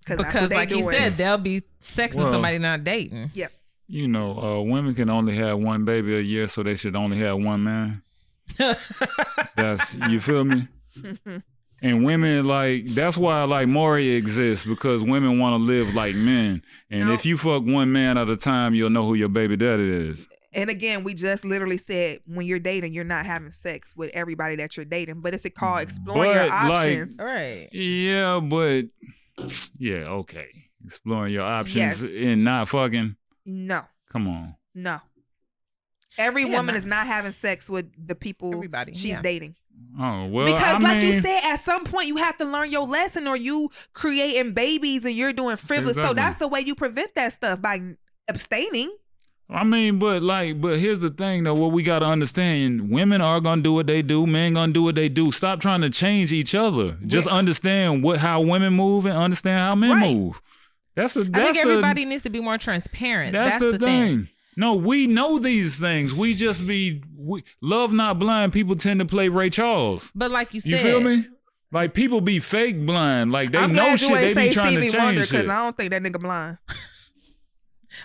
because like he said, they'll be sexing somebody not dating. Yep. Women can only have one baby a year, so they should only have one man. You feel me? And women, that's why Maury exists, because women want to live like men. And if you fuck one man at a time, you'll know who your baby daddy is. And again, we just literally said when you're dating, you're not having sex with everybody that you're dating, but it's called exploring your options. Right. Yeah, but okay. Exploring your options and not fucking. No. Come on. No. Every woman is not having sex with the people she's dating. Oh, well, because you said, at some point you have to learn your lesson, or you creating babies and you're doing frivolous. Exactly. So that's the way you prevent that stuff, by abstaining. But here's the thing though, what we gotta understand, women are gonna do what they do, men gonna do what they do. Stop trying to change each other. Just understand how women move and understand how men move. I think everybody needs to be more transparent. That's the thing. No, we know these things. We just love not blind. People tend to play Ray Charles. But like you said, you feel me? Like people be fake blind. Like they know shit. They be trying to change shit. Because I don't think that nigga blind.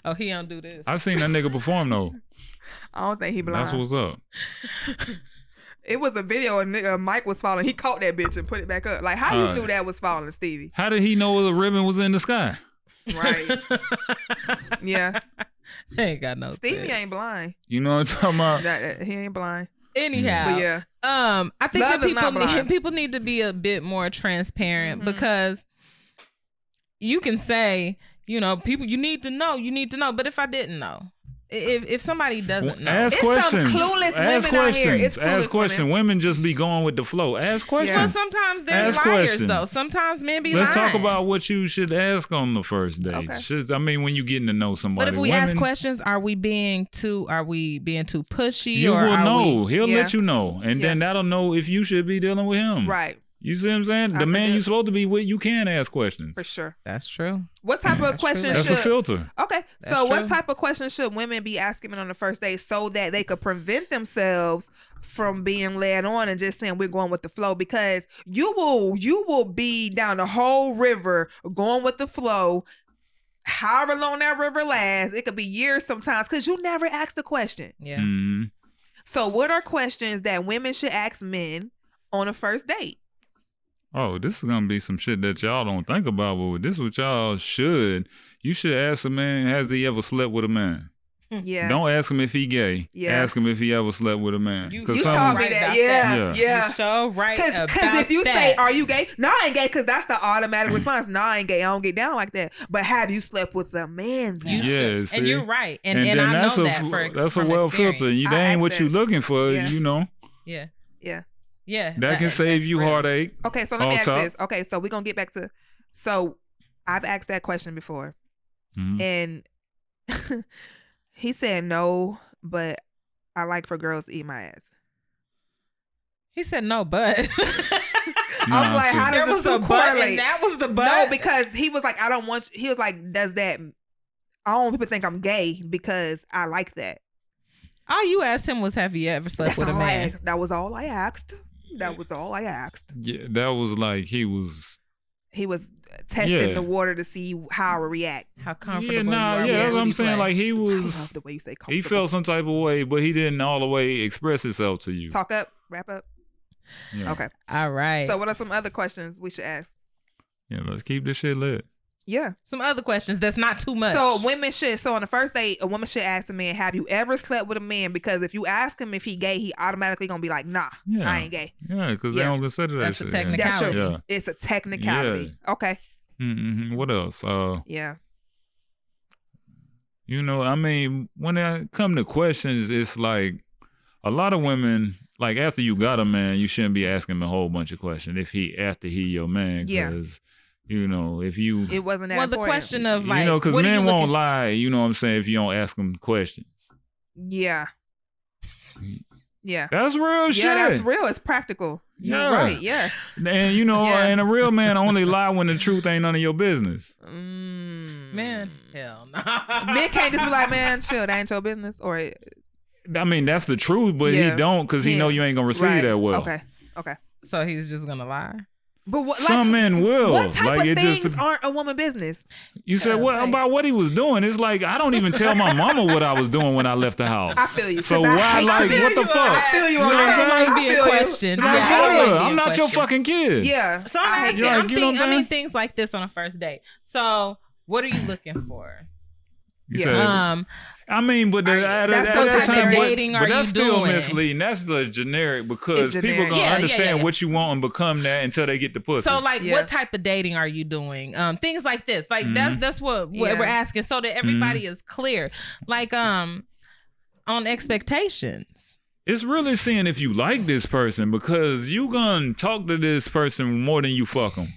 Oh, he don't do this. I seen that nigga perform though. I don't think he blind. That's what's up. It was a video and nigga Mike was falling. He caught that bitch and put it back up. Like, how you knew that was falling, Stevie? How did he know the ribbon was in the sky? Right. Yeah. They ain't got no Stevie ain't blind. You know what I'm talking about? He ain't blind. Anyhow. But yeah. I think that people need to be a bit more transparent because you can say, you know, people, you need to know. But if I didn't know, if somebody doesn't know, ask questions. Ask questions. Women just be going with the flow. Ask questions. Well, sometimes there's liars though. Sometimes men be Let's lying. talk about what you should ask on the first date. Okay. I mean, when you getting to know somebody. But if we ask questions, are we being too pushy? You will know. He'll let you know, and then that'll know if you should be dealing with him. Right. You see what I'm saying? The man you're supposed to be with, you can ask questions. For sure. That's true. What type of questions That's a filter. Okay. So what type of questions should women be asking men on the first date so that they could prevent themselves from being led on and just saying we're going with the flow? Because you will be down the whole river going with the flow. However long that river lasts, it could be years sometimes because you never asked a question. Yeah. Mm-hmm. So what are questions that women should ask men on a first date? Oh, this is gonna be some shit that y'all don't think about, but this is what y'all should. You should ask a man, has he ever slept with a man? Yeah. Don't ask him if he gay. Yeah. Ask him if he ever slept with a man. You taught me that. Yeah. You so right about Because if you say, are you gay? No, I ain't gay, because that's the automatic response. No, I ain't gay. I don't get down like that. But have you slept with a man then? Yeah, see? And you're right. And I know that that's a well filter. That ain't what you looking for, you know. Yeah. Yeah. Yeah. That can save you heartache. Okay, so let me ask this. Okay, so we're going to get back to... So, I've asked that question before. Mm-hmm. And he said no, but I like for girls to eat my ass. He said no, but... I'm like, how does the two correlate? And that was the but? No, because he was like, I don't want... He was like, does that... I don't want people to think I'm gay because I like that. All you asked him was, have you ever slept with a man? That was all I asked. That was all I asked. Yeah, that was like he was testing the water to see how I would react. How comfortable that's what I'm saying. Like he was, I love the way you say comfortable. He felt some type of way, but he didn't all the way express himself to you. Talk up, wrap up. Yeah. Okay. All right. So what are some other questions we should ask? Yeah, let's keep this shit lit. Yeah. Some other questions that's not too much. So on the first date, a woman should ask a man, have you ever slept with a man? Because if you ask him if he gay, he automatically gonna be like, nah, I ain't gay. Yeah, because they don't consider that shit. That's a technicality. That's true. Yeah. It's a technicality. Yeah. Okay. Mm-hmm. What else? Yeah. You know, I mean, when it come to questions, it's like a lot of women, like after you got a man, you shouldn't be asking him a whole bunch of questions after he your man. Because you know, if you... It wasn't that important. The question of like... You know, because men won't lie, you know what I'm saying, if you don't ask them questions. Yeah. Yeah. That's real shit. Yeah, that's real. It's practical. You're right, yeah. And, you know, and a real man only lie when the truth ain't none of your business. Man, hell no. Men can't just be like, man, chill, that ain't your business. Or... I mean, that's the truth, but he don't because he know you ain't going to receive that well. Okay. So he's just going to lie? But some men will. What type of things aren't a woman business? You said about what he was doing? It's like I don't even tell my mama what I was doing when I left the house. I feel you. So why, like, what the fuck? I feel you on that. I might be a question. I'm not your fucking kid. Yeah. So I'm asking. I mean, things like this on a first date. So what are you looking for? You said. I mean, but that's still misleading. That's the generic because people gonna understand what you want and become that until they get the pussy. So, like, what type of dating are you doing? Things like this, like that's what we're asking, so that everybody is clear. Like, on expectations. It's really seeing if you like this person because you gonna talk to this person more than you fuck them.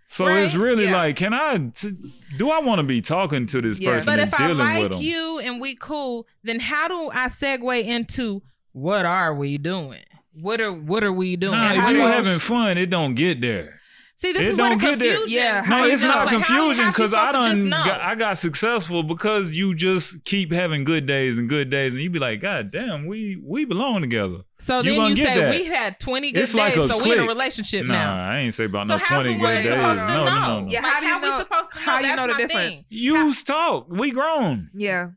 So it's really like, do I want to be talking to this person but and if dealing I with like them? you and we cool, then how do I segue into what are we doing? What are we doing? Nah, if you having fun, it don't get there. See, this is where the confusion. Yeah, no, it's not confusion because I got successful because you just keep having good days and you be like, God damn, we belong together. So then you say we had 20 good days, so we're in a relationship now. Nah, I ain't say about no 20 good days. No. Yeah, how we supposed to know? How you know the difference? Use talk. We grown. Yeah.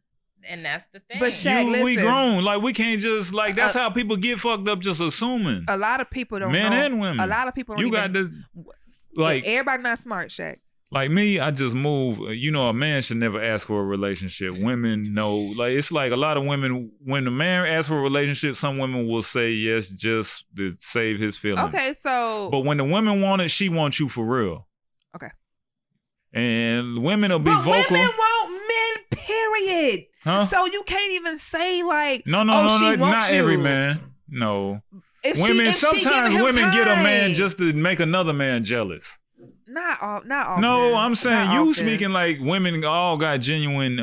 And that's the thing. But Shaq, we grown. Like, we can't just, like, that's how people get fucked up, just assuming. A lot of people don't Men know. and women. A lot of people don't You got to, like. Everybody not smart, Shaq. Like me, I just move. You know, a man should never ask for a relationship. Women know. Like, it's like a lot of women, when a man asks for a relationship, some women will say yes just to save his feelings. Okay, so. But when the women want it, she wants you for real. Okay. And women will be vocal. Women want men, period. Huh? So you can't even say like, no, not every man. No. Sometimes women get a man just to make another man jealous. Not all. No, I'm saying you often. speaking like women all got genuine,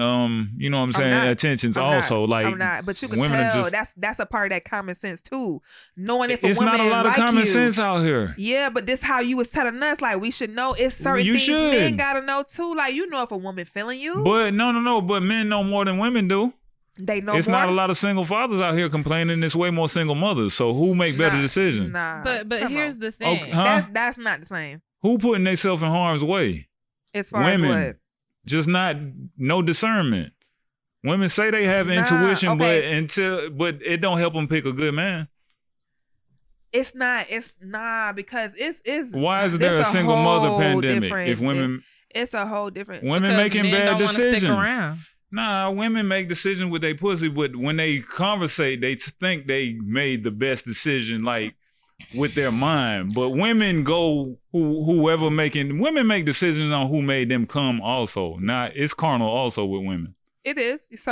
you know what I'm saying, attentions also. Like, I'm not, but you can women tell just, that's a part of that common sense too. Knowing if a it's woman not a lot like of common you, sense out here. Yeah, but this how you was telling us, like we should know. It's certain things men gotta know too. Like you know if a woman feeling you. But no. But men know more than women do. They know it's more. not a lot of single fathers out here complaining. It's way more single mothers. So who make better decisions? Nah, but here's the thing. Okay, huh? That's not the same. Who putting themselves in harm's way? As far women, as what? Just no discernment. Women say they have intuition, okay. but it don't help them pick a good man. It's not because it's why is there a single mother pandemic? If women, it's a whole different. Women making bad decisions. Stick around. Nah, women make decisions with their pussy, but when they conversate, they think they made the best decision, like with their mind. But women go women make decisions on who made them come. Also, it's carnal also with women. It is. It's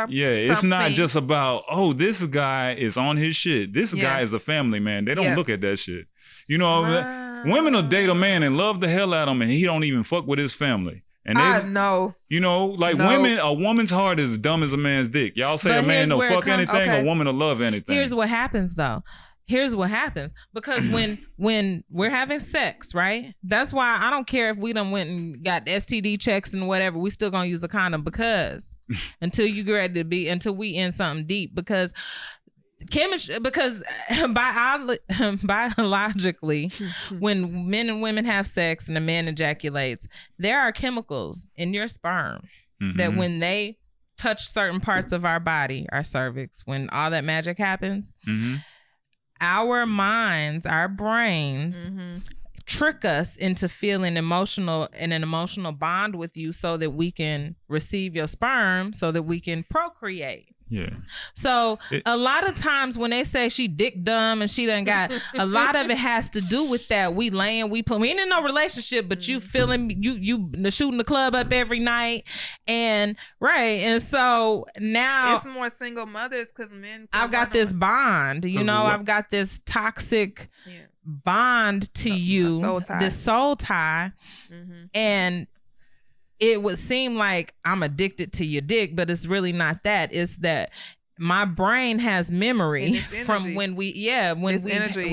not just about, this guy is on his shit. This guy is a family man. They don't look at that shit. You know, women will date a man and love the hell out of him, and he don't even fuck with his family. And I know. You know, like women, a woman's heart is dumb as a man's dick. Y'all say a man will fuck anything, a woman will love anything. Here's what happens though. Because when we're having sex, right? That's why I don't care if we done went and got STD checks and whatever, we still gonna use a condom because until you get ready to be, until we in something deep, because chemistry, because biologically, when men and women have sex and a man ejaculates, there are chemicals in your sperm that when they touch certain parts of our body, our cervix, when all that magic happens, our minds, our brains trick us into feeling an emotional bond with you so that we can receive your sperm, so that we can procreate. Yeah. So a lot of times when they say she dick dumb and she done got, a lot of it has to do with that. We ain't in no relationship, but you feeling, you shooting the club up every night. And so now it's more single mothers because men. I've got this bond, I've got this toxic bond to you, this soul tie. And it would seem like I'm addicted to your dick, but it's really not that. It's that my brain has memory from when we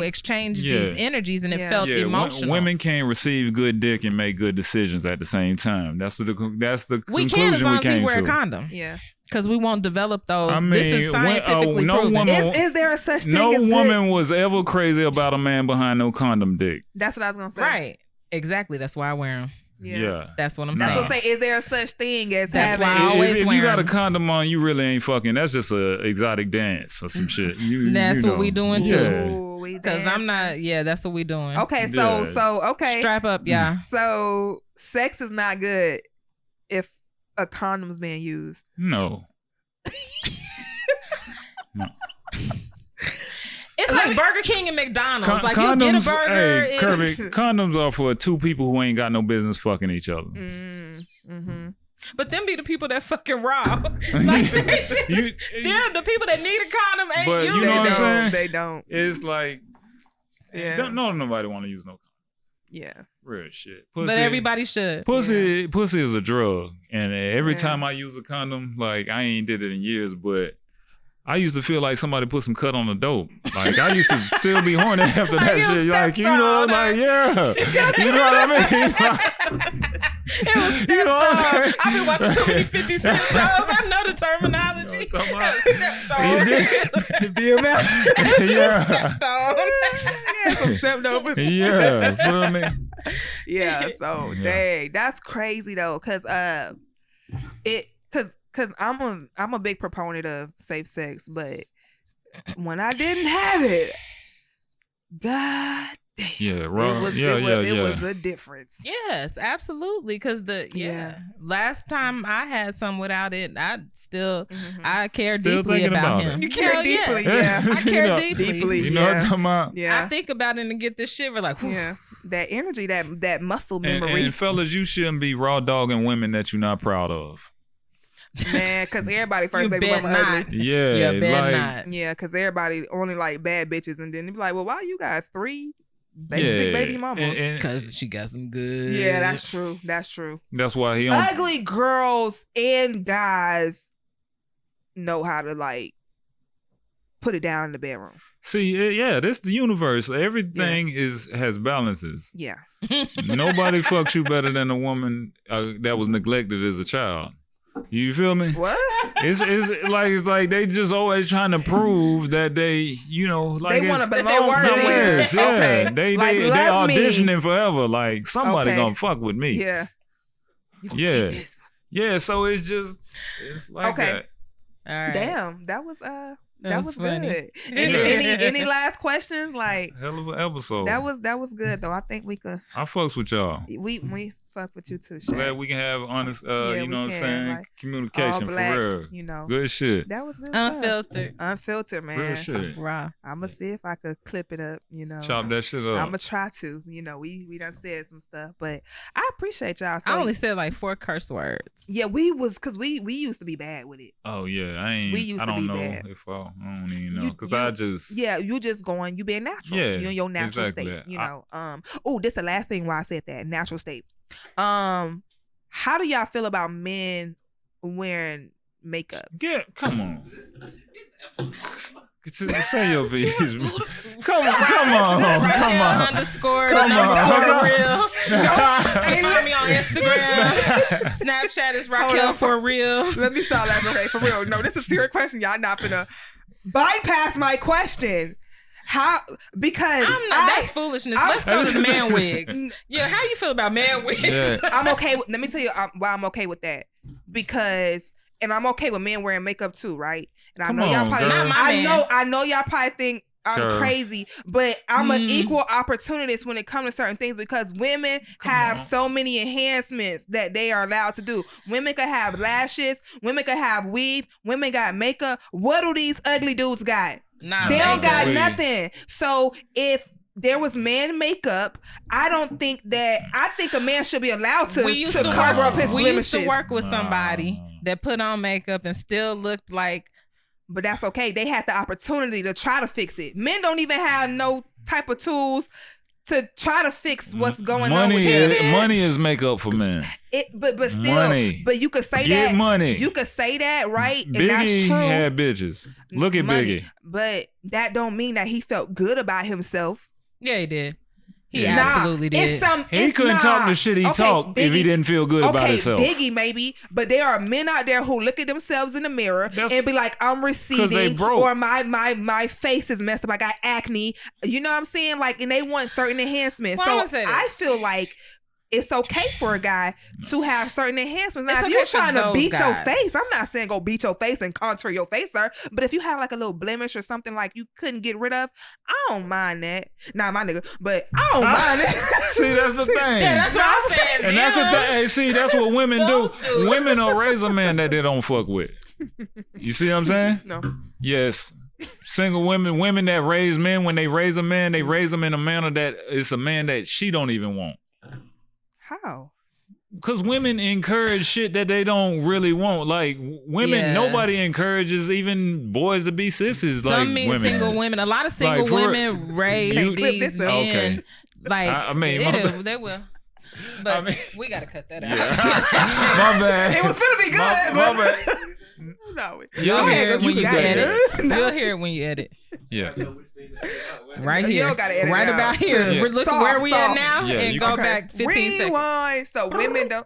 exchanged these energies, and it felt emotional. Women can't receive good dick and make good decisions at the same time. That's the conclusion we can as long as we wear to. A condom. Yeah. Because we won't develop those. I mean, this is scientifically proven. Is there a such thing no as woman was ever crazy about a man behind no condom dick. That's what I was going to say. Right. Exactly. That's why I wear them. Yeah. That's what I'm saying. That's what I'm saying. Is there a such thing as that's having... why I always if wear you got a them. condom on, you really ain't fucking. That's just a exotic dance or some shit. That's what we doing too. Because I'm not. Yeah, that's what we doing. Okay, so okay. Strap up, yeah. So sex is not good if a condom's being used. No. No. It's like Burger King and McDonald's. Like condoms, you get a burger. Hey, Kirby, condoms are for two people who ain't got no business fucking each other. But them be the people that fucking raw. Like, the people that need a condom ain't but you. You know what I'm saying? They don't. It's like, nobody want to use no condom. Yeah. Real shit. Pussy, but everybody should. Pussy is a drug. And every time I use a condom, like I ain't did it in years, but I used to feel like somebody put some cut on the dope. Like I used to still be horny after that shit. Like, you know what I mean? It was stepped on. I've been watching too many 50 Cent shows. I know the terminology. Stepped on. Stepped on. Some stepped over. Yeah, feel me? Yeah, so dang, that's crazy though, cause because I'm a big proponent of safe sex, but when I didn't have it, God damn. Yeah, wrong. It was a difference. Yes, absolutely. Because last time I had some without it, I care deeply about him. You care deeply, yeah. I care deeply. You know what I'm talking about? Yeah. I think about it and get this shiver like, whew. Yeah. That energy, that muscle memory. And fellas, you shouldn't be raw dogging women that you're not proud of. Man, because everybody first baby mama ugly. Yeah, not. Yeah, because everybody only like bad bitches, and then they be like, well, why you got 3 basic baby mamas? Because she got some good. Yeah, that's true. That's why he ugly girls and guys know how to like put it down in the bedroom. See, this the universe. Everything has balances. Yeah. Nobody fucks you better than a woman that was neglected as a child. You feel me? What? It's like they just always trying to prove that they, like they want to belong somewhere. Yes, yeah. Okay. They auditioning forever. Like somebody gonna fuck with me. Yeah. Yeah. So it's like that. All right. Damn, that was funny. good. Any last questions? Like hell of an episode. That was good though. I think we could. I fucks with y'all. We fuck with you too, Shay. Glad we can have honest, you know what I'm saying, like, communication black, for real. Good shit. That was good. Unfiltered, man. Real shit. Raw. I'ma see if I could clip it up. Chop that shit up. I'ma try to. We done said some stuff, but I appreciate y'all. So, I only said like 4 curse words. Yeah, we was because we used to be bad with it. Oh yeah, I don't know bad. if I don't even know because you just going, you being natural. Yeah, you're in your natural state. This the last thing why I said that natural state. How do y'all feel about men wearing makeup? Yeah, come on. Say your piece. Come on. Underscore real. Find me on Instagram. Snapchat is Raquel for real. Let me stop that. Okay, for real. No, this is a serious question. Y'all not gonna bypass my question. How? Because that's foolishness. Let's go to the man wigs. Yeah, how you feel about man wigs? Yeah. I'm okay. Let me tell you why I'm okay with that. Because, and I'm okay with men wearing makeup too, right? And I know y'all probably, I know y'all probably think I'm crazy, but I'm an equal opportunist when it comes to certain things because women have so many enhancements that they are allowed to do. Women could have lashes. Women could have weave. Women got makeup. What do these ugly dudes got? They don't got nothing. So if there was man makeup, I think a man should be allowed to cover up his blemishes. We used to work with somebody that put on makeup and still looked like. But that's okay. They had the opportunity to try to fix it. Men don't even have no type of tools to try to fix what's going on with him. Money is makeup for men. But still, money. But you could say Get that. money. You could say that, right? Biggie and that's true. had bitches. Look at Biggie. But that don't mean that he felt good about himself. Yeah, he did. He absolutely did. He couldn't talk the shit he talked if he didn't feel good about himself. Biggie maybe, but there are men out there who look at themselves in the mirror and be like, I'm receding, or my face is messed up. I got acne. You know what I'm saying? Like, and they want certain enhancements. So I feel like it's okay for a guy to have certain enhancements. Now, if you're trying to beat your face, I'm not saying go beat your face and contour your face, sir. But if you have like a little blemish or something like you couldn't get rid of, I don't mind that. Nah, my nigga, but I don't mind it. See, that's the thing. Yeah, that's what I'm saying. And that's the thing. Hey, see, that's what women do. Women will raise a man that they don't fuck with. You see what I'm saying? No. Yes. Single women that raise men, when they raise a man, they raise him in a manner that it's a man that she don't even want. How? Because women encourage shit that they don't really want. Like women, nobody encourages even boys to be sissies. Some like women. Single women, a lot of single women raise these men. Okay. Like they will. But we gotta cut that out. My bad. It was gonna be good. My bad. No, you'll hear it when you edit. You'll hear it when you edit. Yeah. Right here. Right about here. Yeah. We're looking where we at now and go back 15 seconds. So women don't.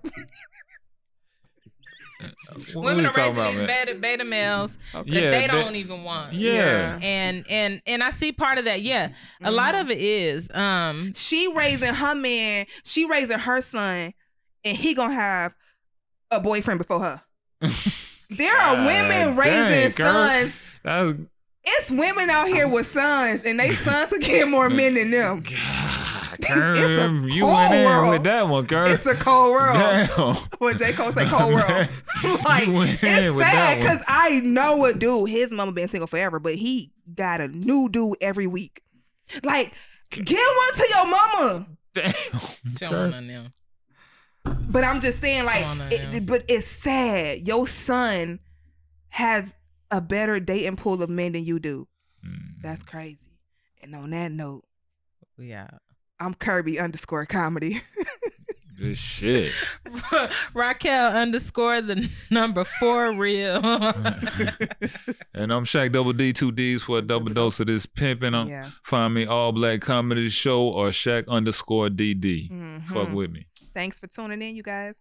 Women are raising these beta males that they don't even want. Yeah. And I see part of that. Yeah. A lot of it is she raising her man, she raising her son, and he gonna have a boyfriend before her. There are women raising sons. It's women out here with sons, and they sons are getting more men than them. Kirb, you went in world. With that one, Kirb. It's a cold world. Damn. When J. Cole say cold world. Like, it's sad because I know a dude, his mama been single forever, but he got a new dude every week. Like, get one to your mama. Damn. But I'm just saying, like, but it's sad. Your son has a better dating pool of men than you do. That's crazy. And on that note, I'm Kirby_comedy. Good shit. Raquel _the 4 real. And I'm Shaq Double D, 2 D's for a double dose of this pimping. Find me All Black Comedy Show or Shaq _DD. Fuck with me. Thanks for tuning in, you guys.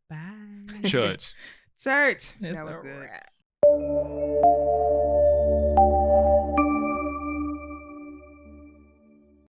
Bye. Church. That was good. Wrap.